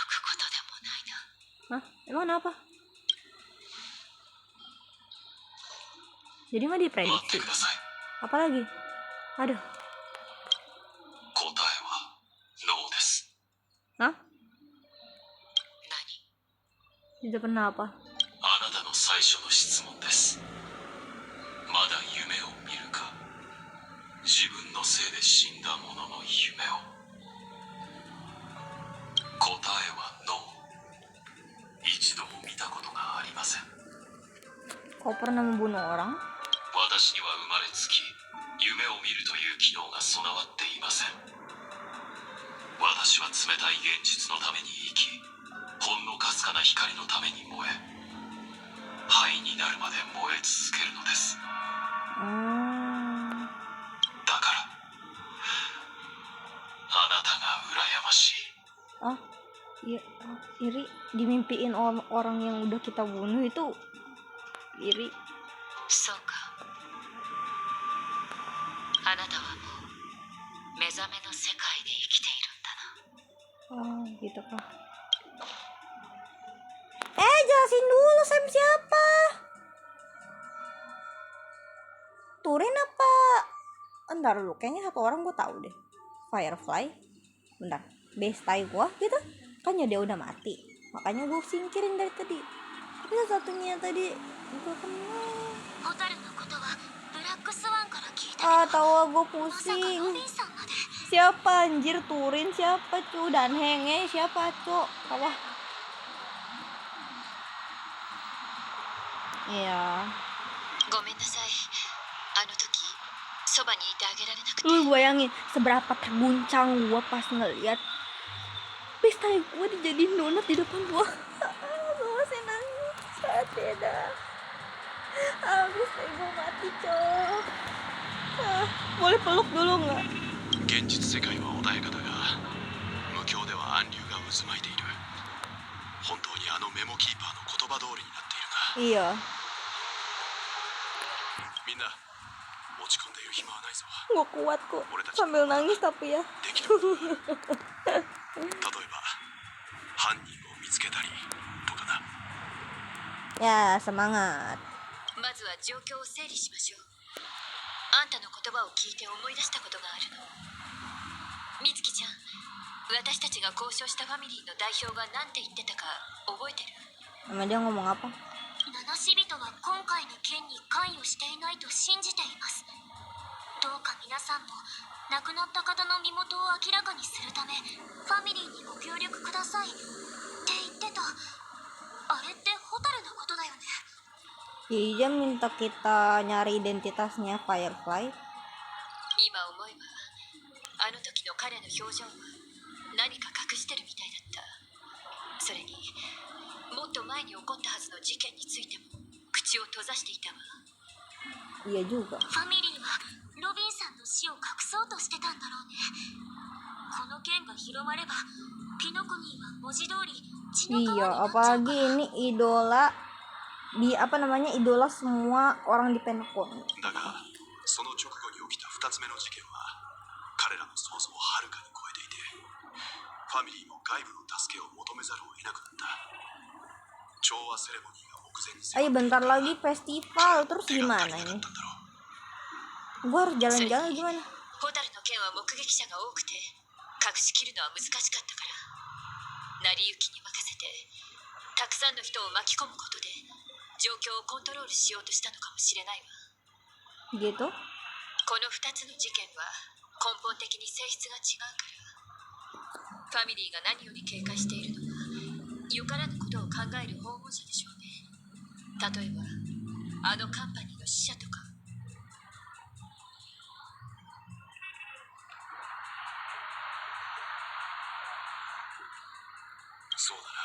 くことでもないな。 Hah? Emang kenapa? Jadi nggak 待って diprediksi. ください。 Apa lagi? Aduh. 答えはノーです。 Hah? 何 Tidak pernah apa? あなたの最初の質問です。まだ夢を見るか。自分のせいで死んだ者の夢を。答えはノー。一度も見たことがありません。 Kau pernah membunuh orang? 私には生まれつき夢を見るという機能が備わっていません。私は冷たい現実のために生き、ほんのかすかな光のために燃え、灰になるまで燃え続けるのです。だからあなたが羨ましい。 Ah, iya, iri dimimpiin orang yang udah kita bunuh itu iri. そうか。あなたはもう目覚めの世界で生きているんだな。 Oh, gitu kah? Jelasin dulu, saya bentar dulu, kayaknya satu orang gue tahu deh. Firefly. Bentar, bestai gue gitu. Kan ya dia udah mati, makanya gue singkirin dari tadi. Tapi satunya tadi gue kenal. ホタルのことはブラックスワンから聞いたけど、 Tawa gue まさか pusing. ロビンさんまで。 Siapa anjir Turin, siapa cu, dan Henge siapa cu. Wah. Iya. ごめんなさい。あの時そばにいてあげられなくて。 Lu bayangin seberapa terguncang gua pas ngeliat pesta gue dijadiin donat di depan gua. Gue masih nangis saat beda. Abis gue mati cok. Boleh peluk dulu nggak? 現実世界は穏やかだが、無境では暗流が渦巻いている。本当にあのメモキーパーの言葉通りになっているな。 Iya. みんな落ち込んでいる暇はないぞ。 Gue kuat kok sambil nangis tapi ya. できることがある。例えば犯人を見つけたりとかな。 Ya semangat. まずは状況を整理しましょう。あんたの言葉を聞いて思い出したことがあるの。美月ちゃん、私たちが交渉したファミリーの代表が何て言ってたか覚えてる？ Sama dia ngomong apa? 名なし人は今回の件に関与していないと信じています。どうか皆さんも亡くなった方の身元を明らかにするためファミリーにご協力くださいって言ってた。あれってホタルのことだよね。 Jadi dia minta kita nyari identitasnya Firefly. 今思えばあの時の彼の表情は何か隠してるみたいだった。それにもっと前に起こったはずの事件についても口を閉ざしていたわ。 Iya juga. ファミリーはロビンさんの死を隠そうとしてたんだろうね。この件が広まればピノコニーは文字通り血の川に Iya, なっちゃう apalagi から。 ini idola di apa namanya idola semua orang di Pentagon. だがその直後に起きた2つ目の事件は彼らの想像をはるかに超えていて、ファミリーも外部の助けを求めざるを得なくなった。調和セレモニーが目前に迫 Ayo ってい bentar るから lagi festival, terus 手が gimana 足りなか ini? ったんだろう。 Gua harus jalan-jalan gimana? ホタルの件は目撃者が多くて隠しきるのは難しかったから成り行きに任せてたくさんの人を巻き込むことで状況をコントロールしようとしたのかもしれないわ。 Gitu? この2つの事件は根本的に性質が違うからファミリーが何より警戒しているのはよからぬことを考える訪問者でしょうね。例えばあのカンパニーの死者とか。そうだな。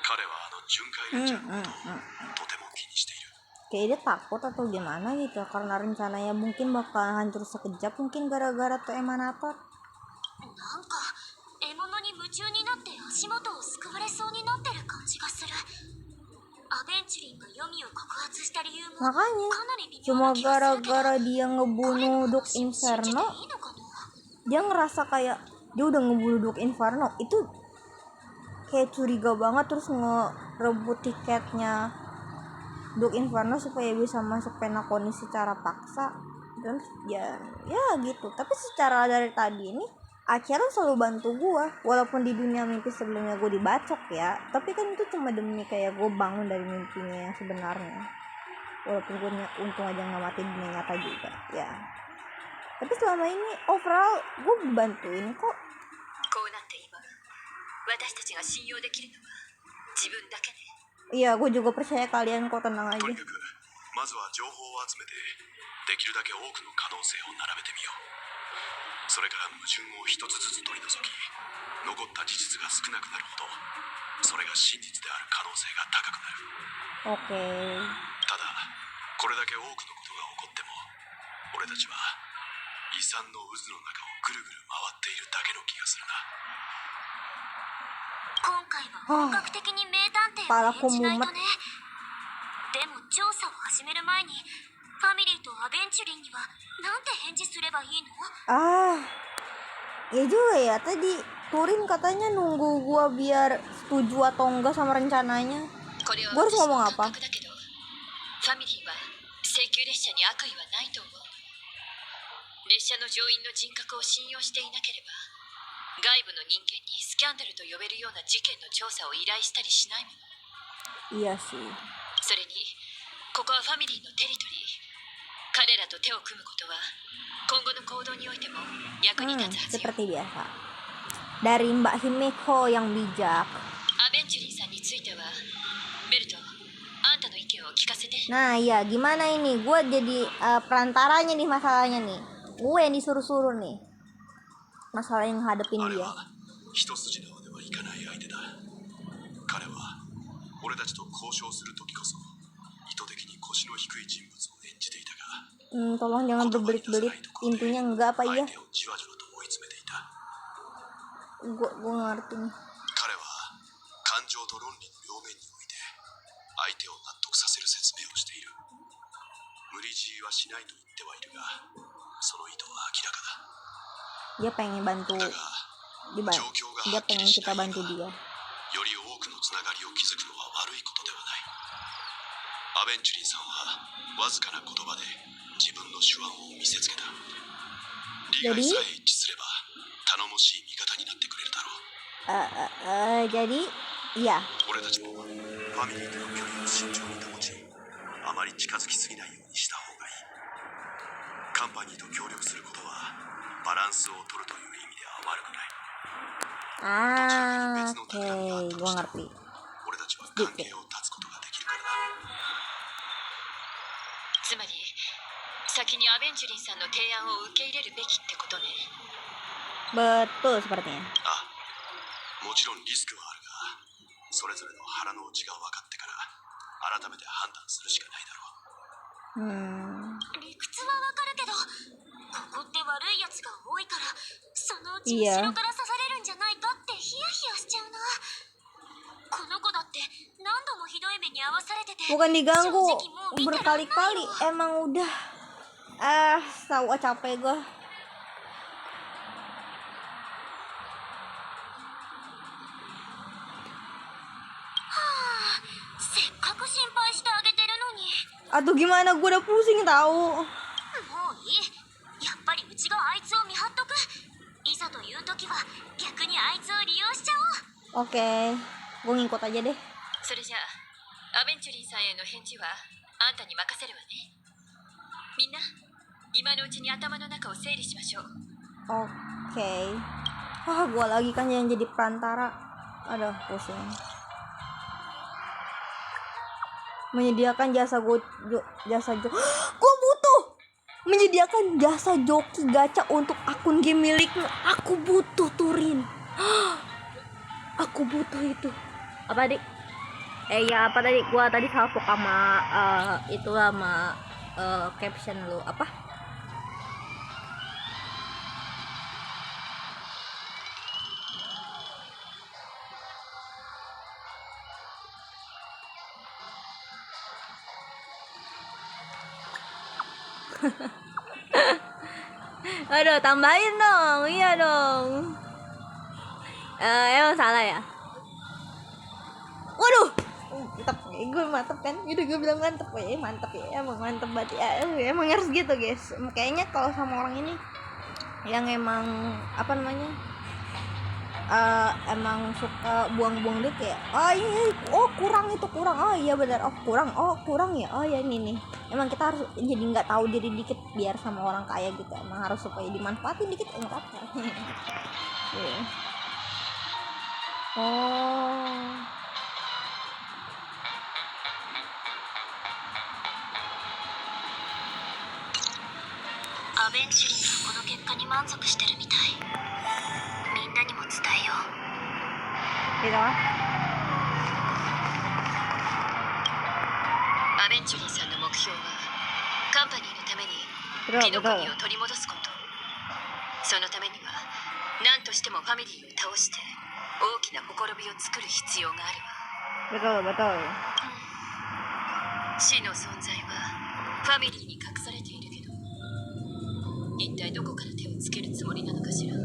彼はあの巡回レンジャーのことをとても気にしている。 Kayak dia takut atau gimana gitu karena rencananya mungkin bakal hancur sekejap mungkin gara-gara tuh emanator. なんか獲物に夢中になって足元をすくわれそうになってる感じがする。アベンチュリンが黄泉を告発した理由もか Makanya なり微妙 cuma な気がするけど、 gara-gara dia ngebunuh Duk 信じていい Inferno のかな。 dia ngerasa kayak dia udah ngebunuh Duk Inferno itu kayak curiga banget terus ngerebut tiketnya Duk Inferno supaya bisa masuk Penacony secara paksa dan ya gitu. Tapi secara dari tadi ini Akira selalu bantu gue walaupun di dunia mimpi sebelumnya gue dibacok ya, tapi kan itu cuma demi kayak gue bangun dari mimpinya yang sebenarnya walaupun gue untung aja nggak mati di dunia nyata juga ya. Tapi selama ini overall gue dibantuin kok. こうなって今私たちが信用できるのは自分だけね。 Iya gue juga percaya kalian kok, tenang と aja. にかくまずは情報を集めてできるだけ多くの可能性を並べてみよう。それから矛盾を一つずつ取り除き残った事実が少なくなるほどそれが真実である可能性が高くなる。 Oke. ただこれだけ多くのことが起こっても俺たちは遺産の渦の中をぐるぐる回っているだけの気がするな。今回は本格的に名探偵を演じないとね。でも調査を始める前にファミリーとアベンチュリンにはなんて返事すればいいの？ Ah, ya juga ya. Tadi Turin katanya nunggu gua biar setuju atau enggak sama rencananya. これは Gua harus 私の ngomong 感 apa? 覚だけど、ファミリーは請求列車に悪意はないと思う。列車の乗員の人格を信用していなければ、外部の人間にスキャンダルと呼べるような事件の調査を依頼したりしないもの。Iya sih. それに、ここはファミリーのテリトリー。彼らと手を組むことは、今後の行動においても役に立つはずよ。 Seperti biasa. Dari Mbak Himeko yang bijak. アベンチュリンさんについては、ベルト、あんたの意見を聞かせて。 Nah iya, gimana ini? Gue jadi perantaranya nih masalahnya nih. Gue yang disuruh-suruh nih. Masalah yang hadapin あれ dia. は一筋縄ではいかない相手だ。彼は俺たちと交渉する時こそ意図的に腰の低い人物を演じていたが、 Tolong jangan berbelit-belit. Intinya enggak apa 相 iya? 手をじわじわと追い詰めていた。 Gue ngerti nih. 彼は感情と論理の両面において相手を納得させる説明をしている。無理強いはしないと言ってはいるが、その意図は明らかだ。 Dia pengen bantu. だが状況が Dia はっき pengen りし kita ない bantu 今、 dia. より多くのつながりを築くのは悪いことではない。アベンチュリンさんはわずかな言葉で自分の手腕を見せつけた。利害さえ一致すれば頼もしい味方になってくれるだろう。 Jadi iya. 俺たちもファミリーとの距離を慎重に保ち、あまり近づきすぎないようにした方がいい。カンパニーと協力することはバランスを取るという意味では悪くない。 Oke, gue ngerti. 俺たちは関係を断つことができるからだ。つまり、先にアベンチュリンさんの提案を受け入れるべきってことね。 Betul sepertinya. あ、もちろんリスクはあるが、それぞれの腹の内が分かってから改めて判断するしかないだろう。理屈はわかるけど、ここって悪いやつが多いから、そのうちいや後ろから刺されるんじゃないかってヒヤヒヤしちゃうな。この子だって何度もひどい目に遭わされてて、 Bukan diganggu 正直もう見てらんないよ。 berkali-kali. Emang udah. Tahu capek gue. せっかく心配してあげてるのに。 Aduh gimana, gue udah pusing tahu. もういい。やっぱりうちがあいつを見張っとく。いざという時は逆にあいつを利用しちゃおう。 Oke, gue ngikut aja deh. それじゃあ、アベンチュリンさんへの返事はあんたに任せるわね。みんな、今のうちに頭の中を整理しましょう。 Oke. Gue lagi kan yang jadi perantara. Aduh, pusing. Menyediakan jasa gue butuh menyediakan jasa joki gacha untuk akun game milikmu. Aku butuh Turin. Aku butuh itu. Apa tadi? Ya apa tadi? Gua tadi salah sama itu sama caption lu apa? Aduh, tambahin dong. Iya dong. Emang salah ya? Waduh. Mantep. Gue mantep kan? Udah gue bilang mantep ya. Mantep ya. Emang mantep banget ya. Emang harus gitu, guys. Kayaknya kalau sama orang ini yang emang apa namanya? Emang suka buang-buang duit kayak kurang itu kurang, iya benar, kurang ya, ya ini nih, emang kita harus jadi nggak tahu diri dikit biar sama orang kaya gitu, emang harus supaya dimanfaatin dikit enggak apa.アベンチュリーはこの結果に満足してるみたい。みんなにも伝えよう。 Gitu kan? アベンチュリンさんの目標はカンパニーのためにキノコミを取り戻すこと。そのためには何としてもファミリーを倒して大きなほころびを作る必要があるわ。 Betul. 死の存在はファミリーに隠されているけど、一体どこから手をつけるつもりなのかしら。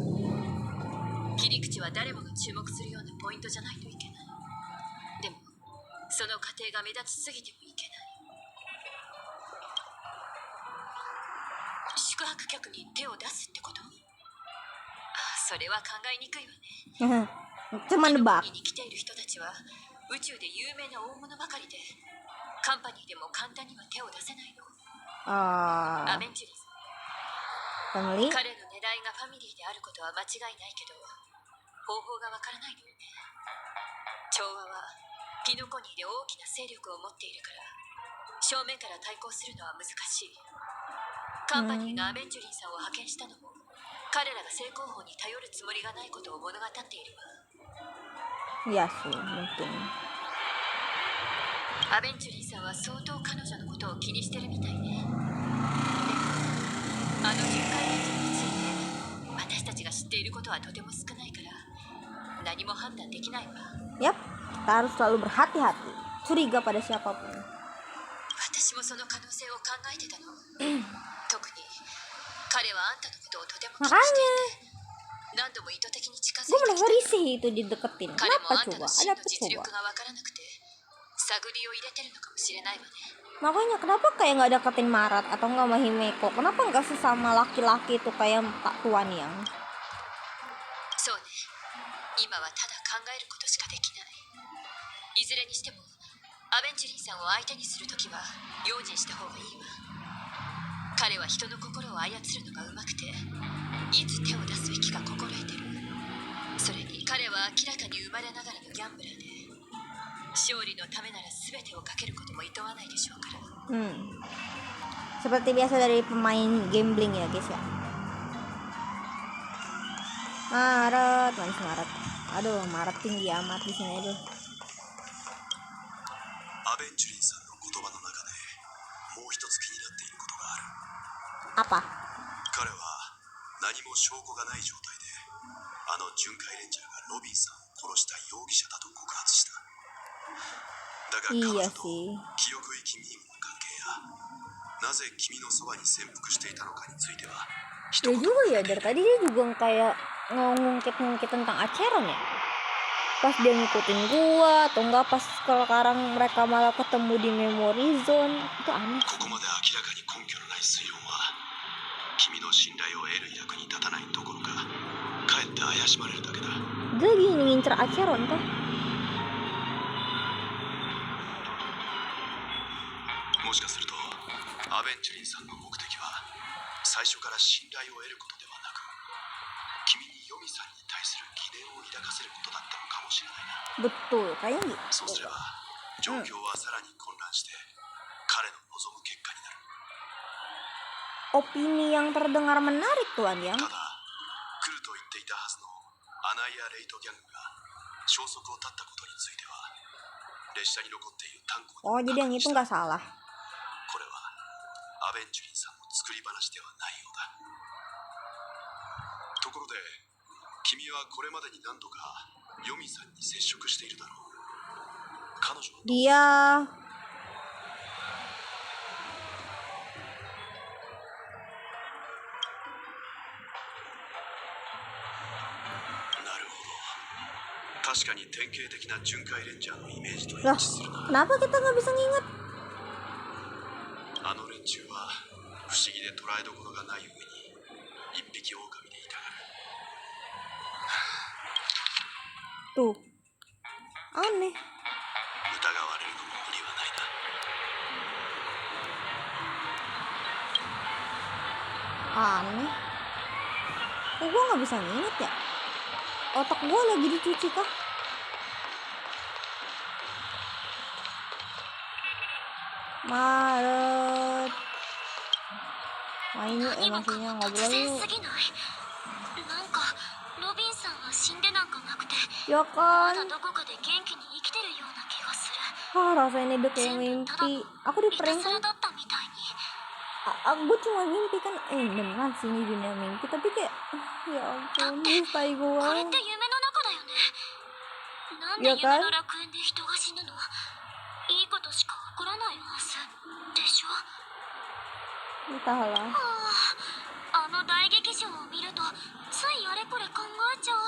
切り口は誰もが注目するようなポイントじゃないといけない。でもその過程が目立ちすぎてもいけない。し宿泊客に手を出すってこと？それは考えにくいわね。Cuma キノコ nebak. に来ている人たちは宇宙で有名な大物ばかりで、カンパニーでも簡単には手を出せないの。アベンチュリーズ。 Family. 彼の狙いがファミリーであることは間違いないけど、方法がわからないのよね。調和はキノコニーで大きな勢力を持っているから、正面から対抗するのは難しい。カンパニーがアベンチュリーさんを派遣したのも、彼らが正攻法に頼るつもりがないことを物語っているわ。Iya sih, mungkin. アベンチュリーさんは相当彼女のことを気にしてるみたいね。でもあの巡回レンジについて私たちが知っていることはとても少ないから、何も判断できないわ。Yap, kita harus selalu berhati-hati. Curiga pada siapapun. 私もその可能性を考えてたの。特に彼はあんたのことをとても気にしていて、何度も意図的に近づ Gue いて malah きた。 risih itu dideketin. 彼も Kenapa あんた coba? の真 Ada の apa 実 coba? 力がわからなくて探りを入れてるのかもしれないわね。 Makanya kenapa kayak nggak deketin Marat atau nggak sama Himeko? Kenapa nggak sesama laki-laki itu kayak Pak Tuan yang? そうね。今はただ考えることしかできない。いずれにしてもアベンチュリーさんを相手にするときは用心した方がいいわ。彼は人の心を操るのがうまくて、いつ手を出すべきか心得てる。それに彼は明らかに生まれながらのギャンブラーで、勝利のためなら全てをかけることも厭わないでしょうから。Seperti biasa dari pemain gambling ya guys ya. Maret, manis Maret. Aduh, Maret tinggi amat di sini aduh. アベンチュリンさんの言葉の中でもう一つ気になっていることがある。 Apa? 彼は何も証拠がない状態であの巡回レンジャーがロビンさんを殺した容疑者だと告発した。だが彼女 Iya と sih. 記憶域ミームの関係やなぜ君のそばに潜伏していたのかについては一 Ya 言も juga 触 ya, れてい dari ない。 tadi dia juga kayak ngungkit-ngungkit tentang Acheron ya. Pas dia ngikutin gua atau enggak pas sekarang mereka malah ketemu di memory zone, itu aneh. ここまで明らかに根拠のない推論は君の信頼を得る役に立たないどころかかえって怪しまれるだけだ。 Dia lagi ngincer Acheron kah? もしかするとアベンチュリンさんの目的は最初から信頼を得ることではなく、君にヨミさんに対する疑念を抱かせることだったのかもしれないな。 Betul, kayaknya gitu. そうすれば状況はさらに混乱して彼の望む結果になる。 Opini yang terdengar menarik Tuan yang. ただ来ると言っていたはずのアナイア・レイトギャングが消息を絶ったことについては列車に残っている炭鉱 Oh, に jadi yang itu nggak salah. これはアベンチュリンさんの作り話ではないようだ。ところで君はこれまでに何度かヨミさんに接触しているだろう。彼女は Dia なるほど。確かに典型的な巡回レンジャーのイメージと一 lah, 致するな。 kenapa kita nggak bisa nginget? あの連中は不思議で捉えどころがない上に一匹狼でいたがる。 Tuh, aneh. 疑われるのも無理はないな。 Aneh. Kok gua nggak bisa nginget ya? Otak gua lagi dicuci kah? Maret. Wah ini 何もか emosinya も突 ngobrol 然 yuk. すぎない？なんかロビンさんは死んでなんかなくて Ya ま kan? だどこかで元気に生きてるような気がする。 Ah, rasanya udah kayak 全部ただ mimpi. の Aku い di た prank ずら kan? だったみたいに。 Gue cuma mimpi kan. Beneran sih ini dunia mimpi. Tapi kayak ya ampun, mustai これ gua. って夢の中だよね。なんでいやかい夢の楽園で人が死ぬの？いいことしか起こらないはずでしょ。 Entahlah. あの大劇場を見るとついあれこれ考えちゃう。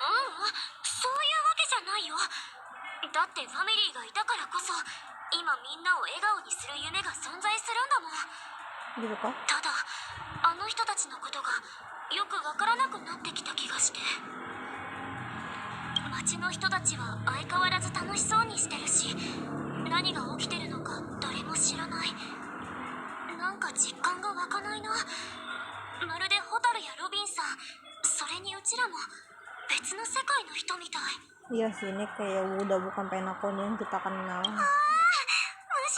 うん、そういうわけじゃないよ。だってファミリーがいたからこそ今みんなを笑顔にする夢が存在するんだもん。 Gitu kah? ただあの人たちのことがよくわからなくなってきた気がして。街の人たちは相変わらず楽しそうにしてるし、何が起きてるのか誰も知らない。なんか実感が湧かないな。まるでホタルやロビンさん、それにうちらも別の世界の人みたい。 Iya sih, ini kayak udah bukan Penakon yang kita kenal. むし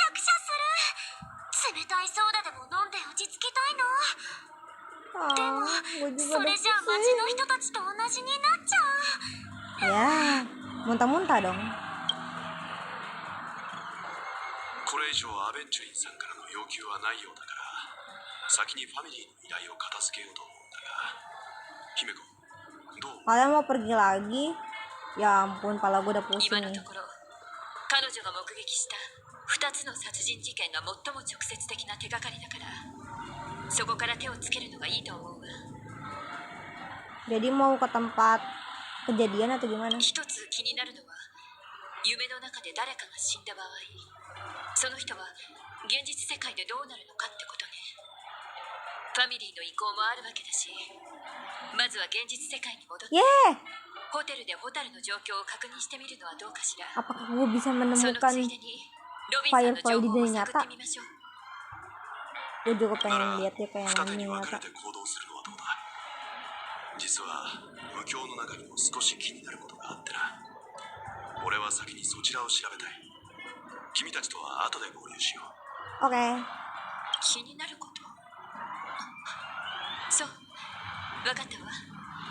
ゃくしゃする。冷たいソーダでも飲んで落ち着きたいな。 Ah, gue juga そ udah れじゃあ街 pusing. の人たちと同じになっちゃう。 Ya, muntah-muntah dong. これ以上アベンチュリンさんからの要求はないようだから先にファミリーの依頼を片付けようと思うんだが、姫子どう？ Kalian mau pergi lagi? Ya ampun, pala gue udah 今 pusing の nih. ところ彼女が目撃した2つの殺人事件が最も直接的な手がかりだから、そこから手をつけるのがいいと思うわ。 Jadi mau ke tempat kejadian atau gimana? 一つ気になるのは、夢の中で誰かが死んだ場合、その人は現実世界でどうなるのかってことね。ファミリーの意向もあるわけだし、まずは現実世界に戻って Yeay! ホテルでホタルの状況を確認してみるのはどうかしら。 Apakah gue bisa その menemukan ついでにロビンさんの情報を探ってみましょう。 gue juga な pengen ら lihat dia kayak 二手 mana に分 nyata. かれて行動するのはどうだ？実は無境の中にも少し気になることがあってな。俺は先にそちらを調べたい。君たちとは後で合流しよう。 Oke. 気になること。そう、分かったわ。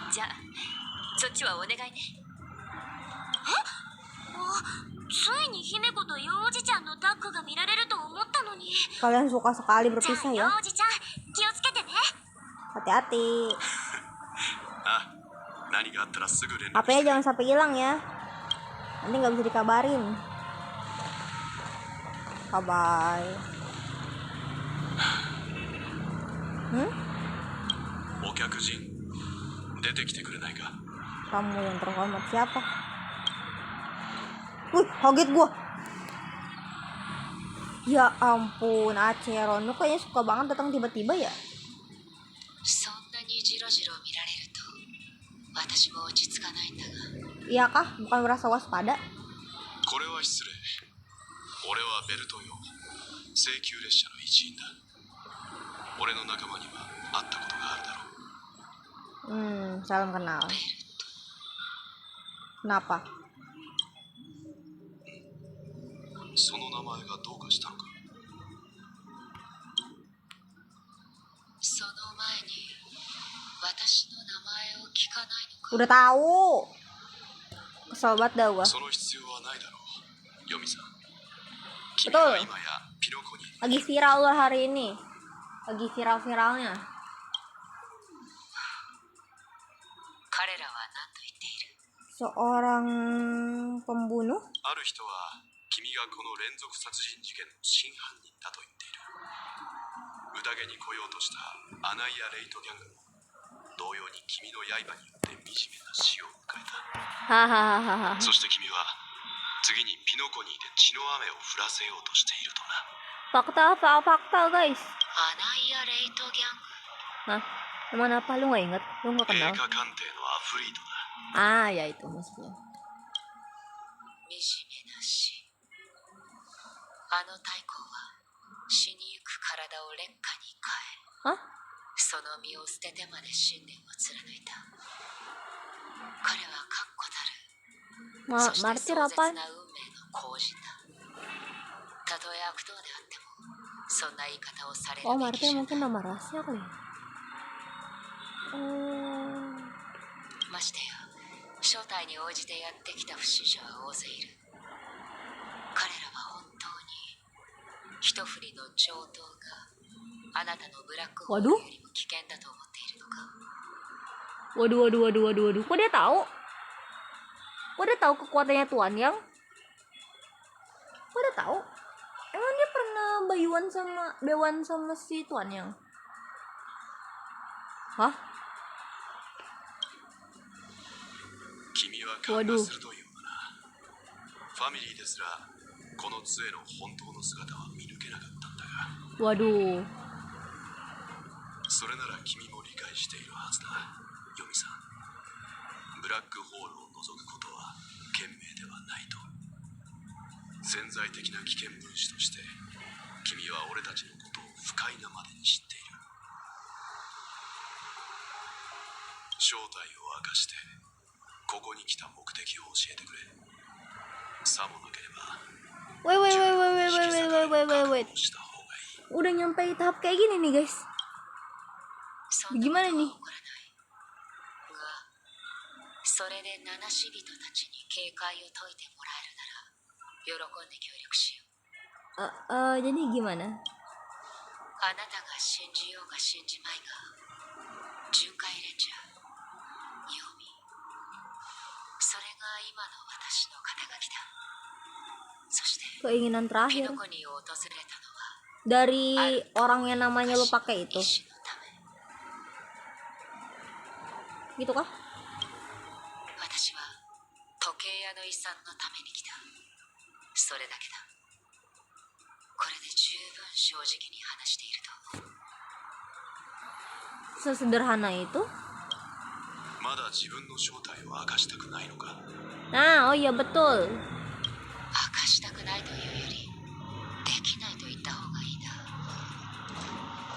じゃあそっちはお願いね。ついに姫子とヨウおじちゃんのタッグが見られると思ったのに。 Kalian suka sekali じゃ berpisah あ ya. ヨウおじちゃん気をつけてね。 Hati-hati. あ、何があったらすぐ連絡 HP-nya して。 jangan sampai hilang ya. Nanti nggak bisa dikabarin. Bye-bye. お客人、出てきてくれないか。 Kamu yang terhormat siapa? Wih, kaget gua. Ya ampun, Acheron lu kayaknya suka banget datang tiba-tiba ya. そんなにジロジロ見られると私も落ち着かないんだが。 Iya kah? Bukan merasa waspada? これは失礼。俺はベルトよ。請求列車の一員だ。俺の仲間には会ったことがあるだろう。 Salam kenal. Kenapa? その名前がどうかしたのか。その前に私の名前を聞かないのか。 Udah tahu. Kesel banget dah gua. その必要はないだろう。ヨミさん。 Betul. 君は今やピノコに。 Lagi viral loh hari ini. Lagi viral-viralnya. 彼らは何と言っている？ Seorang pembunuh. ある人は君がこの連続殺人事件の真犯人だと言っている。宴に来ようとしたアナイア・レイトギャングも同様に君の刃によって惨めな死を迎えた。 Hahaha. そして君は次にピノコニーで血の雨を降らせようとしているとな。 Fakta guys. アナイア・レイトギャング。 Hah? Emang apa lu gak inget? Lu gak 映 kenal? 画鑑定のアフリートだ。 Ah ya itu maksudnya. 惨めな死。あの太鼓は死にゆく体を劣化に変え、 Hah? その身を捨ててまで信念を貫いた。彼は確固たる、そして Martir 壮絶 apa? な運命の後人だ。たとえ悪党であってもそんな言い方をされる Oh べき Martir じゃ mungkin nama rahasia kali. Oh. ましてや招待に応じてやってきた不審者は大勢いる。彼らは本当に一振りの上等があなたのブラックホールよりも危険だと思っているのか。 Waduh. Kok dia tahu? Kok dia tahu kekuatannya Tuan Yang? Kok dia tahu? Emang dia pernah bewan sama si Tuan Yang? Hah? 君は勘が鋭いようだな。ファミリーですらこの杖の本当の姿は見抜けなかったんだが、 Waduh. それなら君も理解しているはずだ、ヨミさん。ブラックホールを除くことは賢明ではないと。潜在的な危険分子として君は俺たちのことを不快なまでに知っている。正体を明かしてここに来た目的を教えてくれ。さもなければ Wait, wait, 銃 wait, を wait, 引 wait, き wait, 裂 wait, かれる wait, 覚 wait, wait. 悟をした方がいい。 Udah nyampe tahap kayak gini nih, guys. そんなことは Gimana 起 nih? こらないが、それで七死人たちに警戒を解いてもらえるなら喜んで協力しよう。 Jadi gimana? あなたが信じようが信じまいが、巡回レンジャーヨミ、それが今の私の肩書きだ。そして Keinginan ピ terakhir ノコに訪れたのは dari orang yang namanya lu pakai itu. 意志のため。 Gitu kah? 私は時計屋の遺産のために来た。それだけだ。これで十分正直に話していると思う。 Sesederhana itu? まだ自分の正体を明かしたくないのか。 Nah, oh iya betul. 明かしたくないというより、できないと言った方がいいな。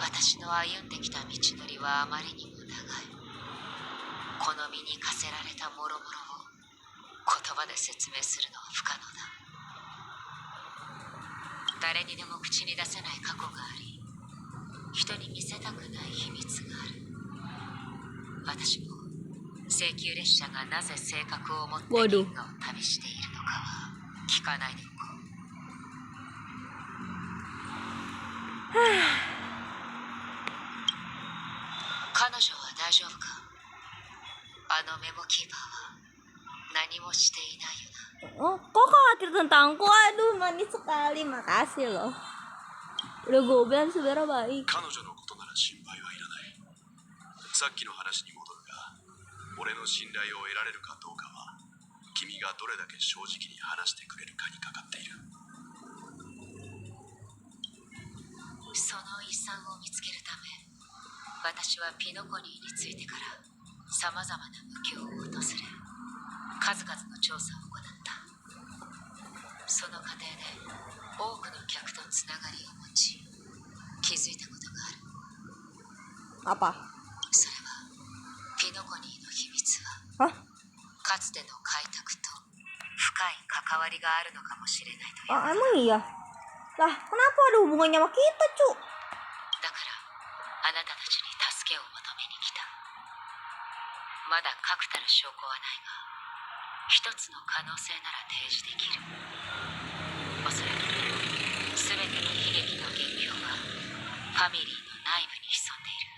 私の歩んできた道のりはあまりにも長い。この身に課せられた諸々を言葉で説明するのは不可能だ。誰にでも口に出せない過去があり、人に見せたくない秘密がある。私も請求列車がなぜ性格を持って銀河を旅しているのかは聞かないでおこう。彼女は大丈夫か？あのメモキーパーは何もしていないよな。 Oh, kok khawatir tentangku? Aduh, manis sekali. Makasih loh. Udah gue bilang sebenarnya baik. 彼女のことなら心配はいらない。さっきの話に戻るが、俺の信頼を得られるかどうかは君がどれだけ正直に話してくれるかにかかっている。その遺産を見つけるため、私はピノコニーについてからさまざまな無境を訪れ、数々の調査を行った。その過程で多くの客とつながりを持ち、気づいたことがある。 Apa? それはピノコニーの秘密は Hah? かつての開拓と深い関わりがあるのかもしれないという。 Ah, emang iya? Lah, kenapa ada hubungannya sama kita, cu? だからあなたたちに助けを求めに来た。まだ確たる証拠はないが、一つの可能性なら提示できる。おそらく全ての悲劇の元凶はファミリーの内部に潜んでいる。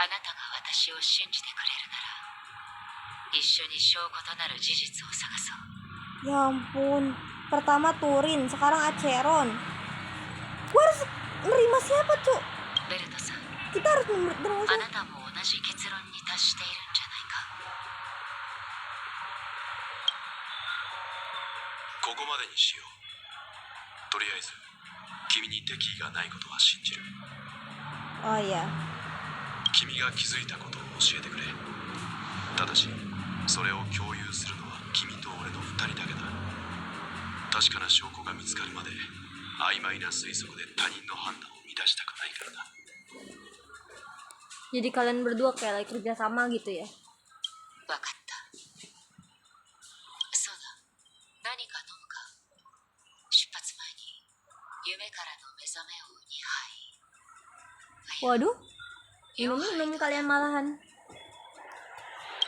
あなたが私を信じてくれるなら、一緒に証拠となる事実を探そう。 Ya ampun. Pertama Turin, sekarang Acheron. Gue harus nerima siapa, cu? ベルトさん、 Kita harus nerima あ siapa? なたも同じ結論に達しているんじゃないか。ここまでにしよう。とりあえず君に敵意がないことは信じる。 Oh iya. 君が気づいたことを教えてくれ。ただしそれを共有するのは君と俺の2人だけだ。確かな証拠が見つかるまで曖昧な推測で他人の判断を乱したくないからな。 Jadi kalian berdua kayak lagi kerja sama gitu ya? わかった。そうだ、何か飲むか。出発前に夢からの目覚めを2杯。 Waduh. Minum kalian malahan. こ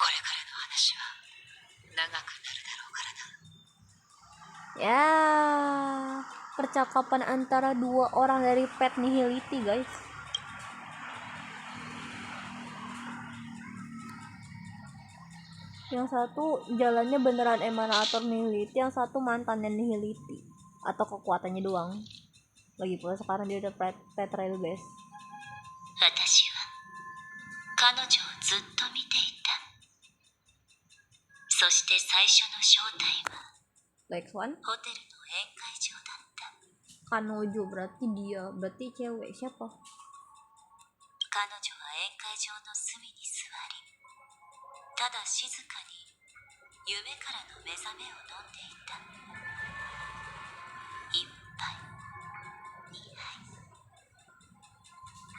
れからの話は長くなるだろうからな。 Ya, percakapan antara dua orang dari Pet Nihility, guys. Yang satu jalannya beneran emanator Nihility, yang satu mantannya Nihility. Atau kekuatannya doang. Lagi pula sekarang dia udah Pet Rail, guys. 私は彼女をずっと見ていた。そして最初の正体は Next one. ホテルの宴会場だった。 Kanojo berarti dia. Berarti cewek. Siapa? 彼女は宴会場の隅に座り、ただ静かに夢からの目覚めを飲んでいた。一杯、二杯。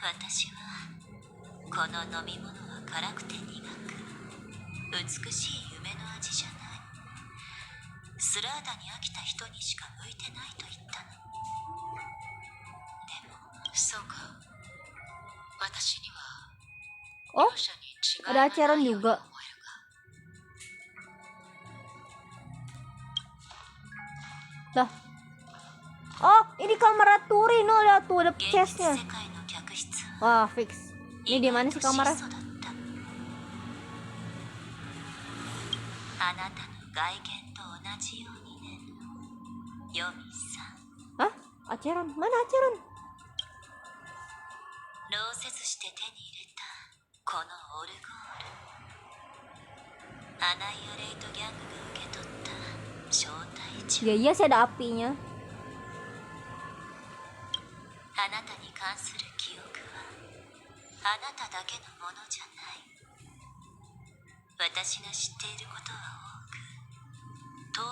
私はこの飲み物は辛くて苦く、美しい夢の味じゃない。スラーダに飽きた人にしか向いてないと言ったの。でも、そうか。私には Oh, 両者に違いが ada ない Acheron ように思える juga. が。 Dah. Oh, ini kamar Turino. Lihat tuh, ada 現実 chestnya. 世界の客室は Wah, fix. Ini di mana sih kamarnya? 質素だった。あなたの外見と同じようにね、ヨミさん。 Hah? Acheron? Mana Acheron? 労せずして手に入れたこのオルゴール。アナイアレイトギャングが受け取った招待状。 Ya iya sih ada apinya. あなたに関する記憶はあなただけのものじゃない。私が知っていることは多く、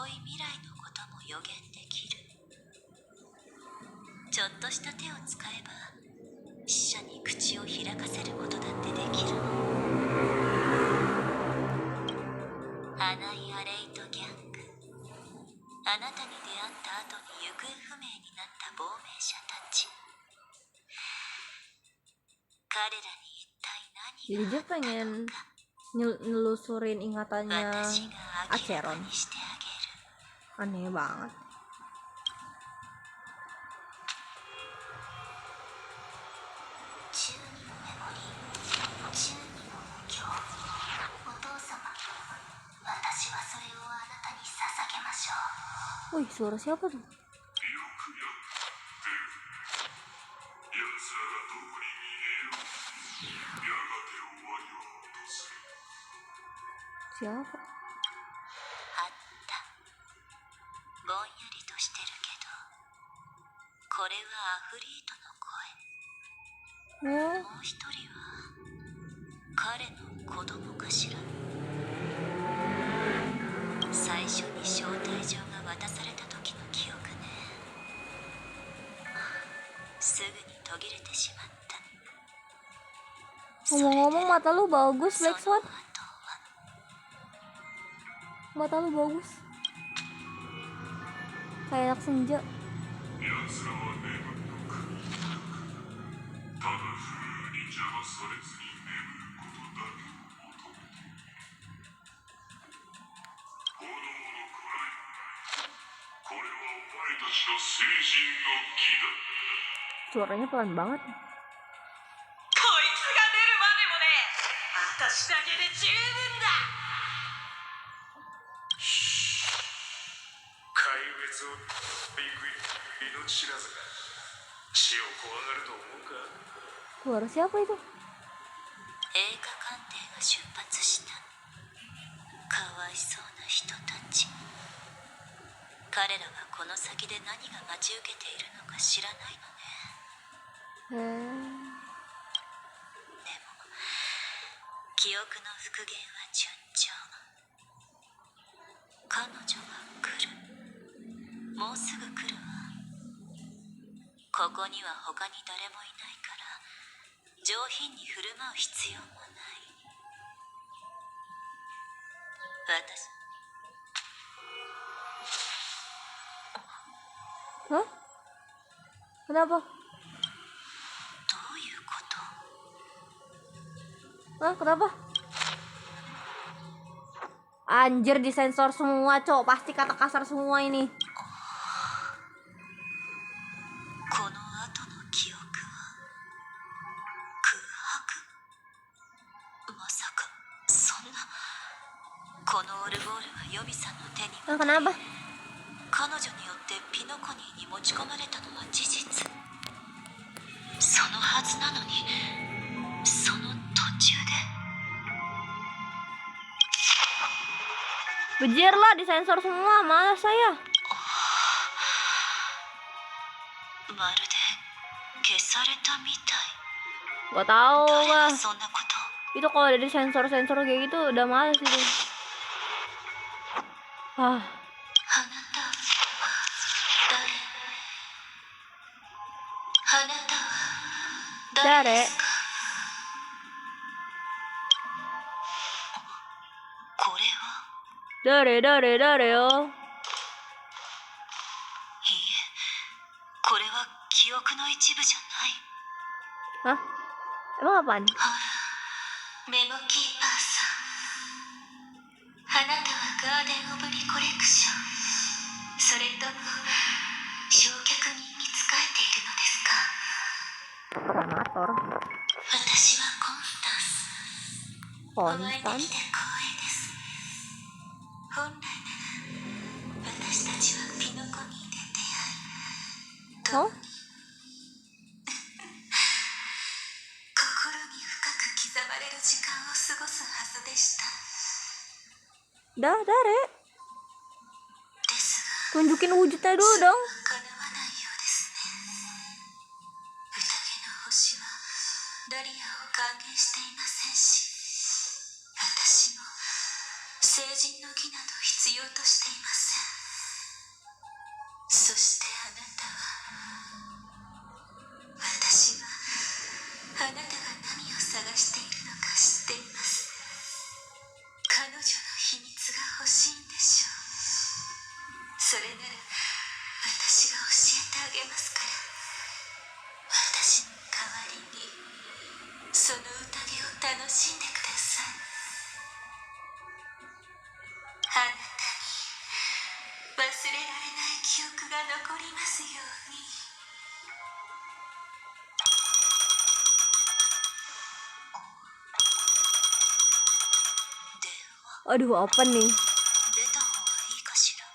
遠い未来のことも予言できる。ちょっとした手を使えば死者に口を開かせることだってできる。アナイアレイトギャング、あなたに出会った後に行方不明になった亡命者たち。彼らに一体 Jadi 何 dia があったの pengen か。 nelusurin ingatannya 私が明らか Acheron. にしてあげる。 Aneh banget. 中二のメモリー、中二の無教。お父様、私はそれをあなたに捧げましょう。 Wih, suara siapa tuh? よくやってる。奴らがどこに逃げよう。やがて終わりを訪れる。 Siapa? あった。ぼんやりとしてるけど、これはアフリートの声。 Oh, もう一人は彼の子供かしら。最初に招待状が渡された時の記憶ね。すぐに途切れてしまった。 ngomong-ngomong mata lu bagus, その Black 後は Swan. Mata lu bagus. Kayak anak senja. 奴らは眠るのか。ただ不遇に邪魔されずに眠ることだけを求めている。子供のくらいはない。これはお前たちの成人の儀だ。 Suaranya pelan banget. こいつが出るまでもね、私だけで十分だ。怪物を行く命知らずが死を怖がると思うか。 Suara siapa itu? 映画鑑定が出発した。かわいそうな人たち。彼らはこの先で何が待ち受けているのか知らないのね。 Heh. でも記憶の復元は順調。彼女が来る。もうすぐ来るわ。ここには他に誰もいないから上品に振る舞う必要もない。私 Hah? Kenapa? どういうこと？ Hah, kenapa? Anjir, disensor semua, cok. Pasti kata kasar semua ini. この後の記憶は空白。まさかそんな。このオルゴールはヨミさんの手に Ah, kenapa? 彼女によってピノコニーに持ち込まれたのは事実。そのはずなのに、その途中で。Bejir lah, disensor semua, malas saya. まるで消されたみたい。 Gak tahu 誰が lah. そんなこと。 Itu kalau ada disensor-sensor kayak gitu udah males itu. あな Ah, たは誰？あなたは誰ですか？これは dare yo. いいえ、これは記憶の一部じゃない。 Hah? Emang apaan? メモキーパーさん、あなたはガーデン・オブ・リコレクション、それとも焼却人に仕えているのですか？ Pronator. 私はコンスタンス。お会いで Konstan. きて光栄です。本来なら私たちはピノコニーで出会い、 Oh? 心に深く刻まれる時間を過ごすはずでした。 Dah, dare. ですが Tunjukin wujudnya dulu それは dong. 叶わないようですね。宴の星はダリアを歓迎していませんし、私も成人の儀など必要としていません。そしてあなたは、私はあなたが何を探しているのか知っています。彼女の秘密が欲しいんでしょう。それなら私が教えてあげますから。私の代わりにその宴を楽しんでください。あなたに忘れられない記憶が残りますように。 Aduh, apa nih? 出た方がいいかしら。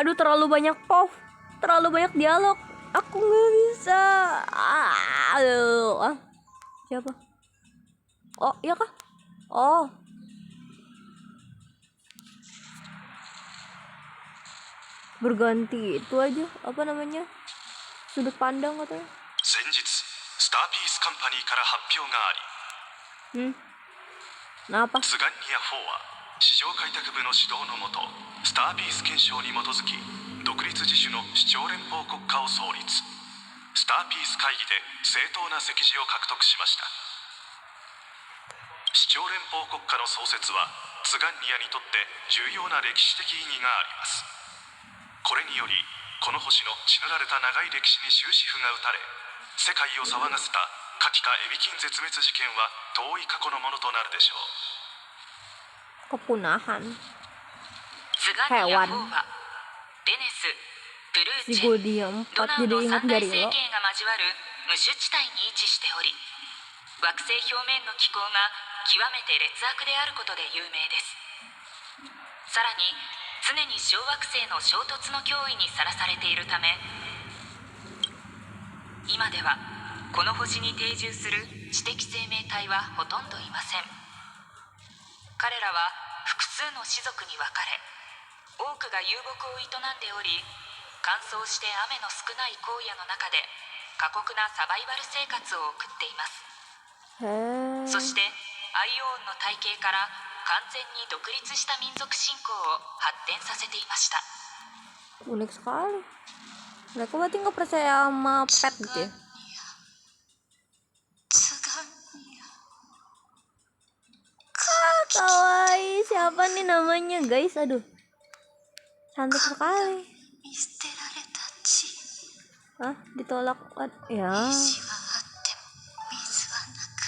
Aduh, terlalu banyak pov. Terlalu banyak dialog. Aku nggak bisa. Aduh. Ah, siapa? Oh, iya kah? Oh. Berganti itu aja. Apa namanya? Sudut pandang katanya. 先日スターピースカンパニーから発表があり、 Kenapa? ツガンニア4は市場開拓部の指導のもとスターピース憲章に基づき独立自主の市長連邦国家を創立。スターピース会議で正当な席次を獲得しました。市長連邦国家の創設はツガンニアにとって重要な歴史的意義があります。これによりこの星の血塗られた長い歴史に終止符が打たれ、世界を騒がせたカティカエビキン絶滅事件は遠い過去のものとなるでしょう。 Kepunahan. ツガニア4はデネス、プルー Si チェ、 Godia ド 4 ナウ jadi の ingat 三大 dari 星系 lo. が交わる無種地帯に位置しており、惑星表面の気候が極めて劣悪であることで有名です。さらに常に小惑星の衝突の脅威にさらされているため、今ではこの星に定住する知的生命体はほとんどいません。彼らは複数の種族に分かれ、多くが遊牧を営んでおり、乾燥して雨の少ない荒野の中で過酷なサバイバル生活を送っています。そしてアイオーンの体系から完全に独立した民族信仰を発展させていました。 Unik sekali. Mereka berarti nggak percaya sama pet gitu ya? ツガンニア。 Kawaii, siapa nih namanya guys? Aduh, cantik sekali. 見捨てられた地。 Hah? Ditolak? Ya. 石はあっても水はなく、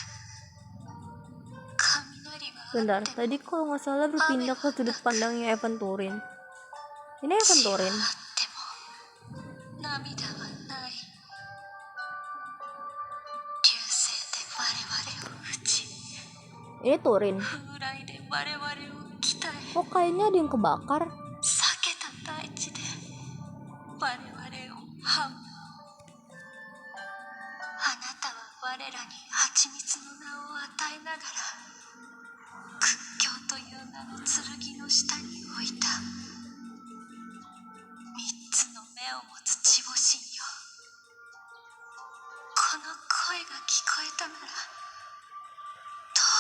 雷はあ Bentar, っても tadi kalau nggak salah berpindah ke sudut pandangnya Evan Turin. Ini Evan 地はあ Turin. っても涙はない。流星で我々を打ち、 Ini Turin. 風来で我々を鍛え、 Kok kayaknya ada yang kebakar? 裂けた大地で我々を這う。あなたは我らに蜂蜜の名を与えながら屈強という名の剣の下に置いた。三つの目を持つ地母神よ、この声が聞こえたなら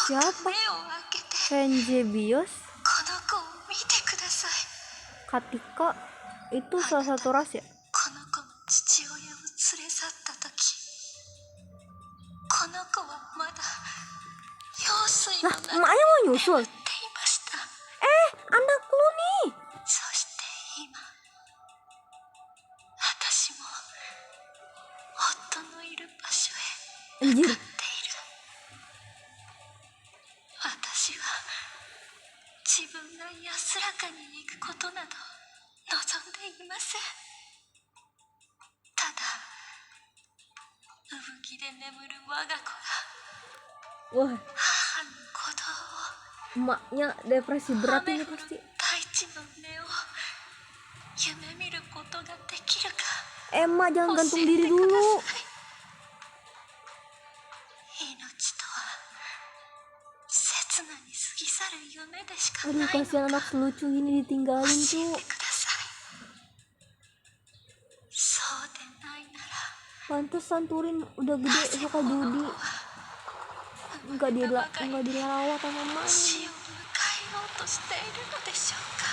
どうか目を開けて Fenjebios この子を見てください。 Katika itu salah satu ras ya? この子の父親を連れ去った時、この子はまだ用水の Lah, 中に emaknya mau nyusul? 眠っていました。 Anak lu nih. そして今、私も夫のいる場所へ向 Anjir. かっている。私は自分が安らかに行くことなど望んでいません。ただ、産着で眠る我が子が Wah, 母の鼓動を emaknya depresi berat 雨 ini 降る pasti. 大地の音を夢見ることができるか Emma 教 jangan え gantung て diri くだ dulu. さい。命とは刹那に過ぎ去る夢でしか Aduh, ないの kasihan か anak selucu ini ditinggalin 教え tuh. てください。そうでないなら Pantesan Turin udah gede suka judi. Enggak dirawat sama mamanya. 死を迎えようとしているのでしょうか。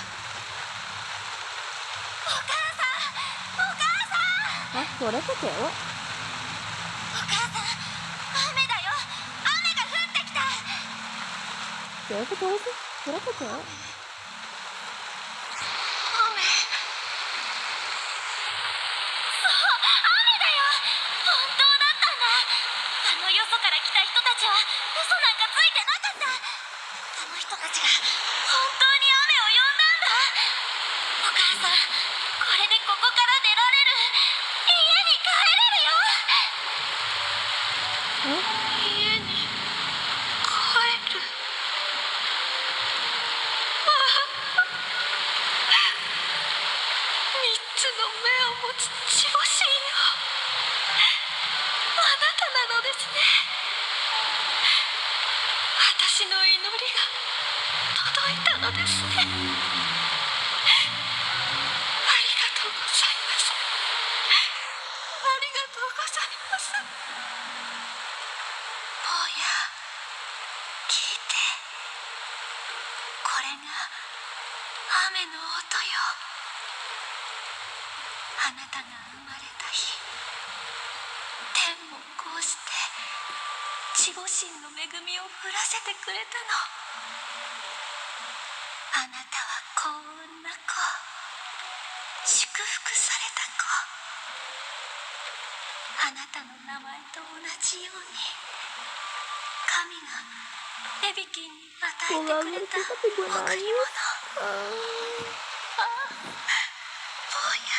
お母さん、お母さん、 Hah, suara kok cewek? お母さん、雨だよ。雨が降ってきた。 Cewek kok cewek sih? Suara kok cewek? 雨。雨だよ。本当だったんだ。あのよそから来た人たちは嘘なんかついてなかった。あの人たちが本当に雨を呼んだんだ。お母さん、これでここから出られる。家に帰れるよ。 家に帰る。三つの目を持つ地母神よ、あなたなのですね。私の祈りが届いたのですね。ありがとうございます。ありがとうございます。坊や、聞いて。これが雨の音よ。あなたが生まれた日、天もこうして地母神の恵みを降らせてくれたの。あなたは幸運な子、祝福された子。あなたの名前と同じように神がベビキンに与えてくれた贈り物。坊や、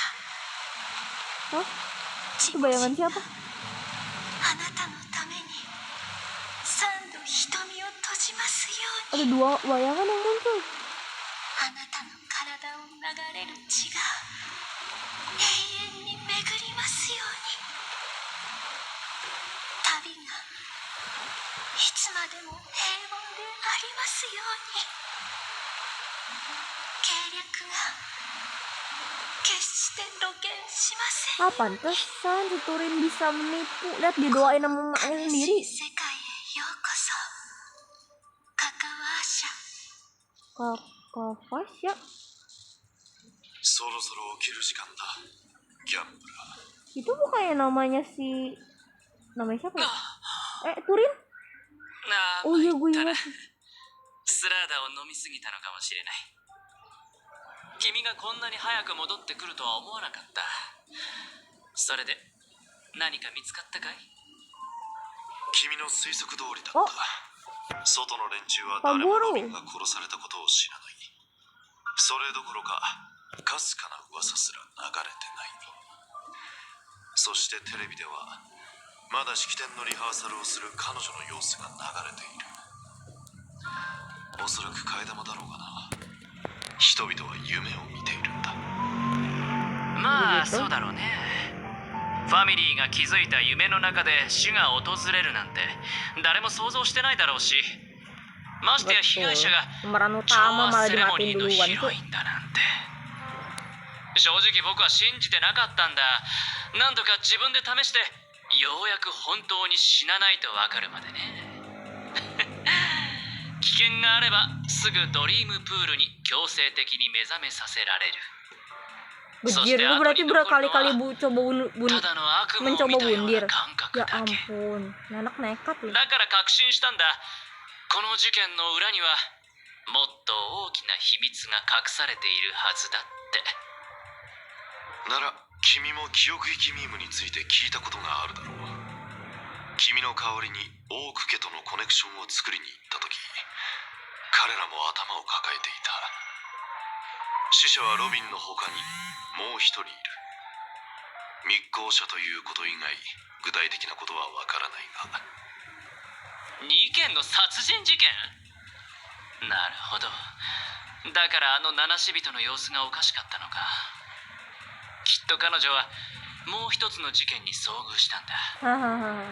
Hah? Itu bayangan siapa? あなたのために三度瞳を閉じますよう Ada に。 dua bayangan yang muncul. あなたの体を流れる血が永遠に巡りますように。旅がいつまでも平穏でありますように。計略が決して露見しません。 Ah, pantesan si Turin bisa menipu. Lihat didoain sama emaknya 悲 sendiri. しい世界へようこそ。カカワーシャ。 Kakak ya. そろそろ起きる時間だ、ギャンブラー。 Itu bukannya namanya si... Namanya siapa ya? Turin? ああ、 Oh iya, gue 参ったな ingat. スラーダを飲みすぎたのかもしれない。君がこんなに早く戻ってくるとは思わなかった。それで何か見つかったかい？君の推測通りだった。外の連中は誰もロビンが殺されたことを知らない。それどころかかすかな噂すら流れてない。そしてテレビではまだ式典のリハーサルをする彼女の様子が流れている。おそらく替え玉だろうがな。人々は夢を見ているんだ。まあそうだろうね。ファミリーが築いた夢の中で死が訪れるなんて誰も想像してないだろうし、ましてや被害者が Pemeran 調 utama 和 malah セレモ dimatiin ニーの duluan ヒ tuh. ロインだなんて。正直僕は信じてなかったんだ。何度か自分で試してようやく本当に死なないと分かるまでね。危険があればすぐドリームプールに強制的に目覚めさせられる。 Bejir, lu berarti berkali-kali coba ただの悪夢を mencoba 見たよう bundir. な感覚 Ya だけ。 ampun, anak nekat loh. だから確信したんだ。この事件の裏にはもっと大きな秘密が隠されているはずだって。なら君も記憶域ミームについて聞いたことがあるだろう。君の代わりにオーク家とのコネクションを作りに行った時、彼らも頭を抱えていた。死者はロビンの他にもう一人いる。密航者ということ以外具体的なことはわからないが。2件の殺人事件？なるほど。だからあの七死人の様子がおかしかったのか。きっと彼女はもう一つの事件に遭遇したんだ。 Hahaha.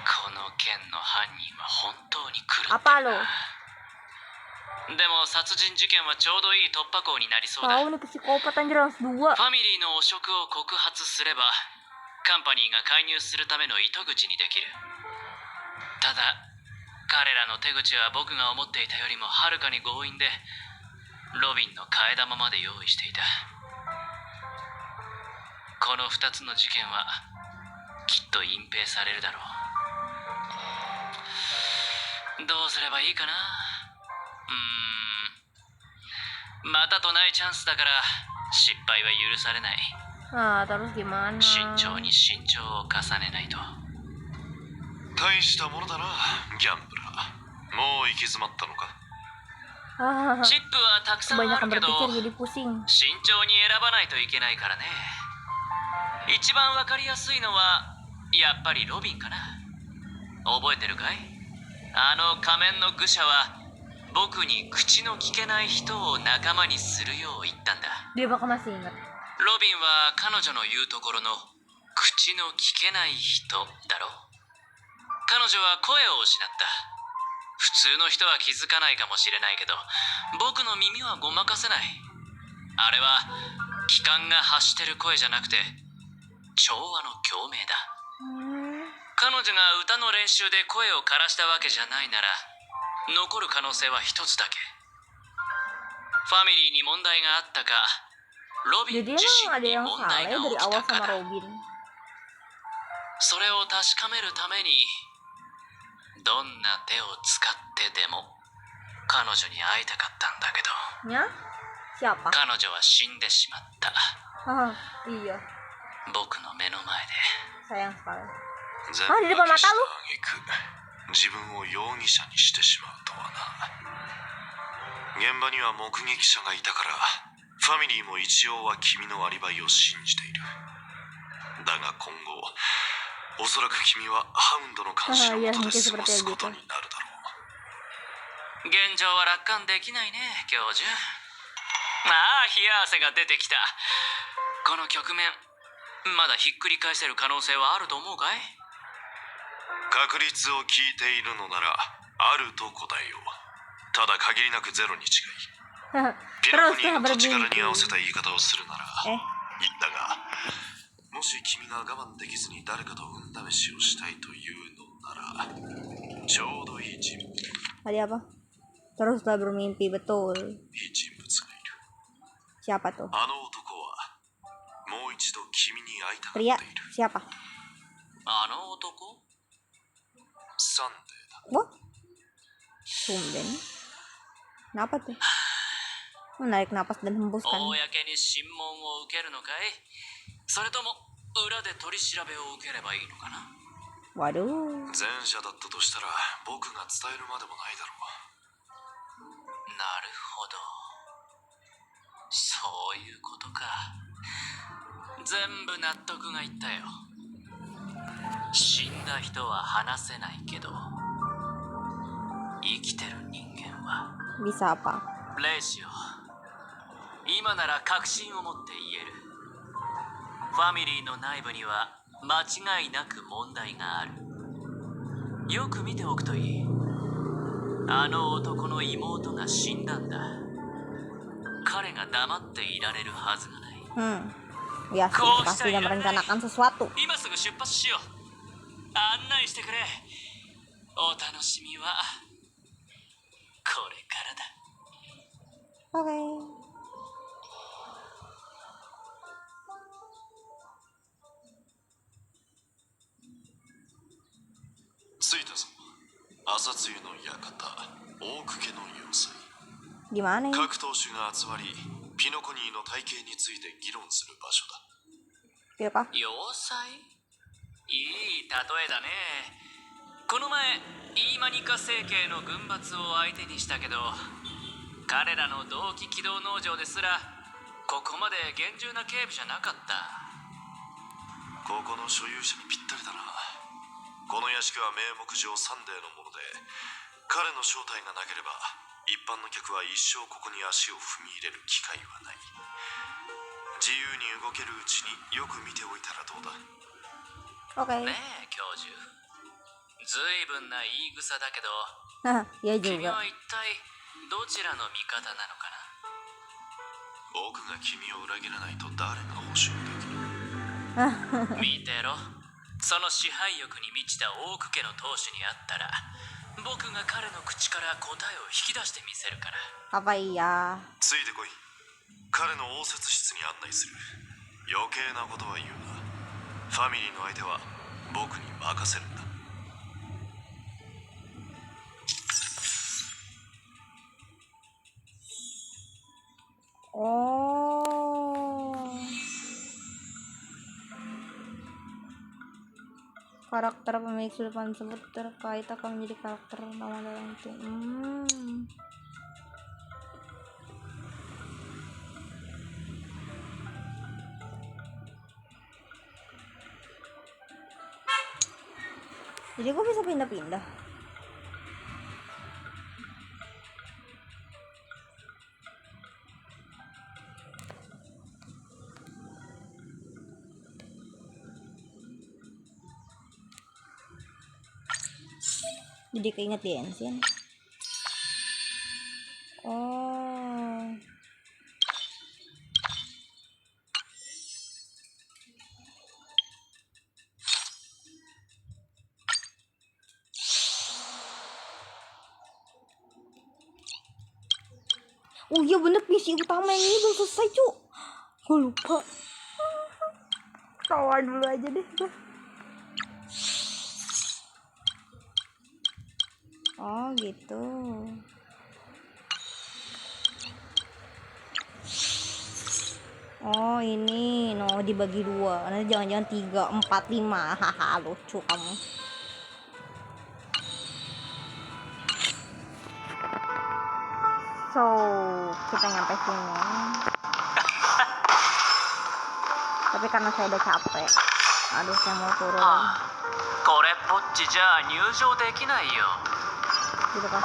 この件の犯人は本当に狂ってるな。 Apa lo? でも殺人事件はちょうどいい突破口になりそうだ。 Tahu nih psikopat anjir harus 2. ファミリーの汚職を告発すればカンパニーが介入するための糸口にできる。ただ彼らの手口は僕が思っていたよりもはるかに強引で、ロビンの替え玉まで用意していた。この2つの事件はきっと隠蔽されるだろう。どうすればいいかな。またとないチャンスだから失敗は許されない。 Nah, terus gimana? 慎重に慎重を重ねないと。大したものだな、ギャンブラー。もう行き詰まったのか。 Hahaha. チップはたくさんあ Kebanyakan るけど berpikir jadi pusing. 慎重に選ばないといけないからね。一番わかりやすいのはやっぱりロビンかな。覚えてるかい？あの仮面の愚者は僕に口の聞けない人を仲間にするよう言ったんだ。 Dia bakal masih ingat. ロビンは彼女の言うところの口の聞けない人だろう。彼女は声を失った。普通の人は気づかないかもしれないけど、僕の耳はごまかせない。あれは気管が発してる声じゃなくて調和の共鳴だ。彼女が歌の練習で声を枯らしたわけじゃないなら残る可能性は一つだけ。ファミリーに問題があったか、ロビン Jadi 自 emang 身 ada に yang 問 salah 題 ya が dari 起き awal たか sama だ。 Robin. それを確かめるためにどんな手を使ってでも彼女に会いたかったんだけど、 Ya? Siapa? 彼女は死んでしまった。 Ah, iya. 僕の目の前で。 Sayang sekali. 全 あ、部 di depan 消 mata した lu? 挙句、自分を容疑者にしてしまうとはな。現場には目撃者がいたから、ファミリーも一応は君のアリバイを信じている。だが今後、おそらく君はハウンドの監視の下で過ごすことになるだろう。現状は楽観できないね、教授。ああ、冷や汗が出てきた。この局面、まだひっくり返せる可能性はあると思うかい？確率を聞いているのなら、あると答えよう。ただ限りなくゼロに違い。ピノコ Terus ニー lah の土地柄に bermimpi. 合わせた言い方をするなら、 Eh, 言ったが、もし君が我慢できずに誰かと運試しをしたいというのなら、ちょうどいい人物 tadi apa? Teruslah bermimpi, betul. いい人物がいる。 Siapa tuh? あの男は、もう一度君に会いたがって Pria? いる。 Siapa? あの男？サンデーだ。 Wah, tumben. Kenapa tuh? Menarik napas dan hembuskan. 公に審問を受けるのかい？それとも裏で取り調べを受ければいいのかな？ Waduh. 前者だったとしたら、僕が伝えるまでもないだろなるほど。そういうことか。全部納得がいったよ。死んだ人は話せないけど、生きてる人間は。 Bisa apa? レイシオ、今なら確信を持って言える。ファミリーの内部には間違いなく問題がある。よく見ておくといい。あの男の妹が死んだんだ。彼が黙っていられるはずがない。Ya sih, pasti dia merencanakan sesuatu. 今すぐ出発しよう。案内してくれ。お楽しみはこれからだ。 Oke. 着いたぞ。朝露の館、大公家の要塞。 Gimana ya? 各党首が集まり、ピノコニーの体系について議論する場所だ。 Gitu kah? 要塞？いい例えだね。この前イーマニカ政系の軍閥を相手にしたけど、彼らの同期軌道農場ですらここまで厳重な警備じゃなかった。ここの所有者にぴったりだな。この屋敷は名目上サンデーのもので、彼の正体がなければ一般の客は一生ここに足を踏み入れる機会はない。自由に動けるうちによく見ておいたらどうだ。 Oke. ねえ教授、ずいぶんな言い草だけど、 Ya 君 juga. は一体どちらの味方なのかな。僕が君を裏切らないと誰が保証できる。見てろ、その支配欲に満ちたオーク家の当主に会ったら、僕が彼の口から答えを引き出してみせるから。 Apa iya? ついてこい。彼の応接室に案内する。余計なことは言うな。ファミリーの相手は僕に任せるんだ。 Oh. Karakter pemilik sulpan tersebut terkait akan menjadi karakter utama dalam tim. Jadi gue bisa pindah-pindah. Jadi keinget di Ancient. Oh. Oh iya bener, misi utama yang ini belum selesai cu. Gue lupa. Tawa dulu aja deh. Oh gitu. Oh ini no dibagi dua. Nanti jangan-jangan 3, 4, 5. Haha lucu kamu. So kita nyampe sini. Tapi karena saya udah capek. Aduh saya mau turun. これっぽっちじゃ入場できないよ。 Gitu kan.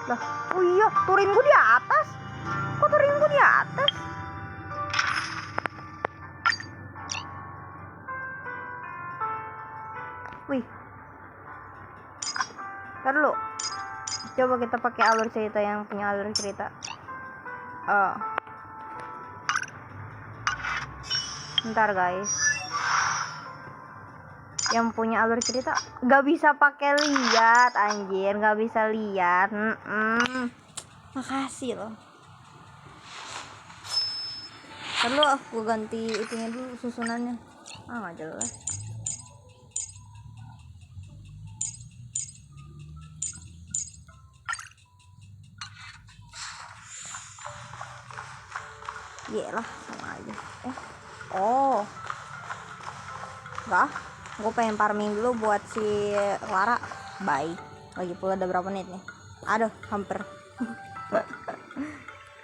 Lah, oh iya, touring gue di atas. Kok touring gue di atas? Wih. Ntar dulu. Coba kita pakai alur cerita yang punya alur cerita. Ntar guys. Yang punya alur cerita nggak bisa pakai lihat, anjir, nggak bisa lihat. Makasih loh. Perlu aku ganti itunya dulu, susunannya. Nggak jelas. Iyalah, sama aja. Oh. Enggak. Gue pengen farming dulu buat si Clara. Bye. Lagi pula ada berapa menit nih? Aduh, hampir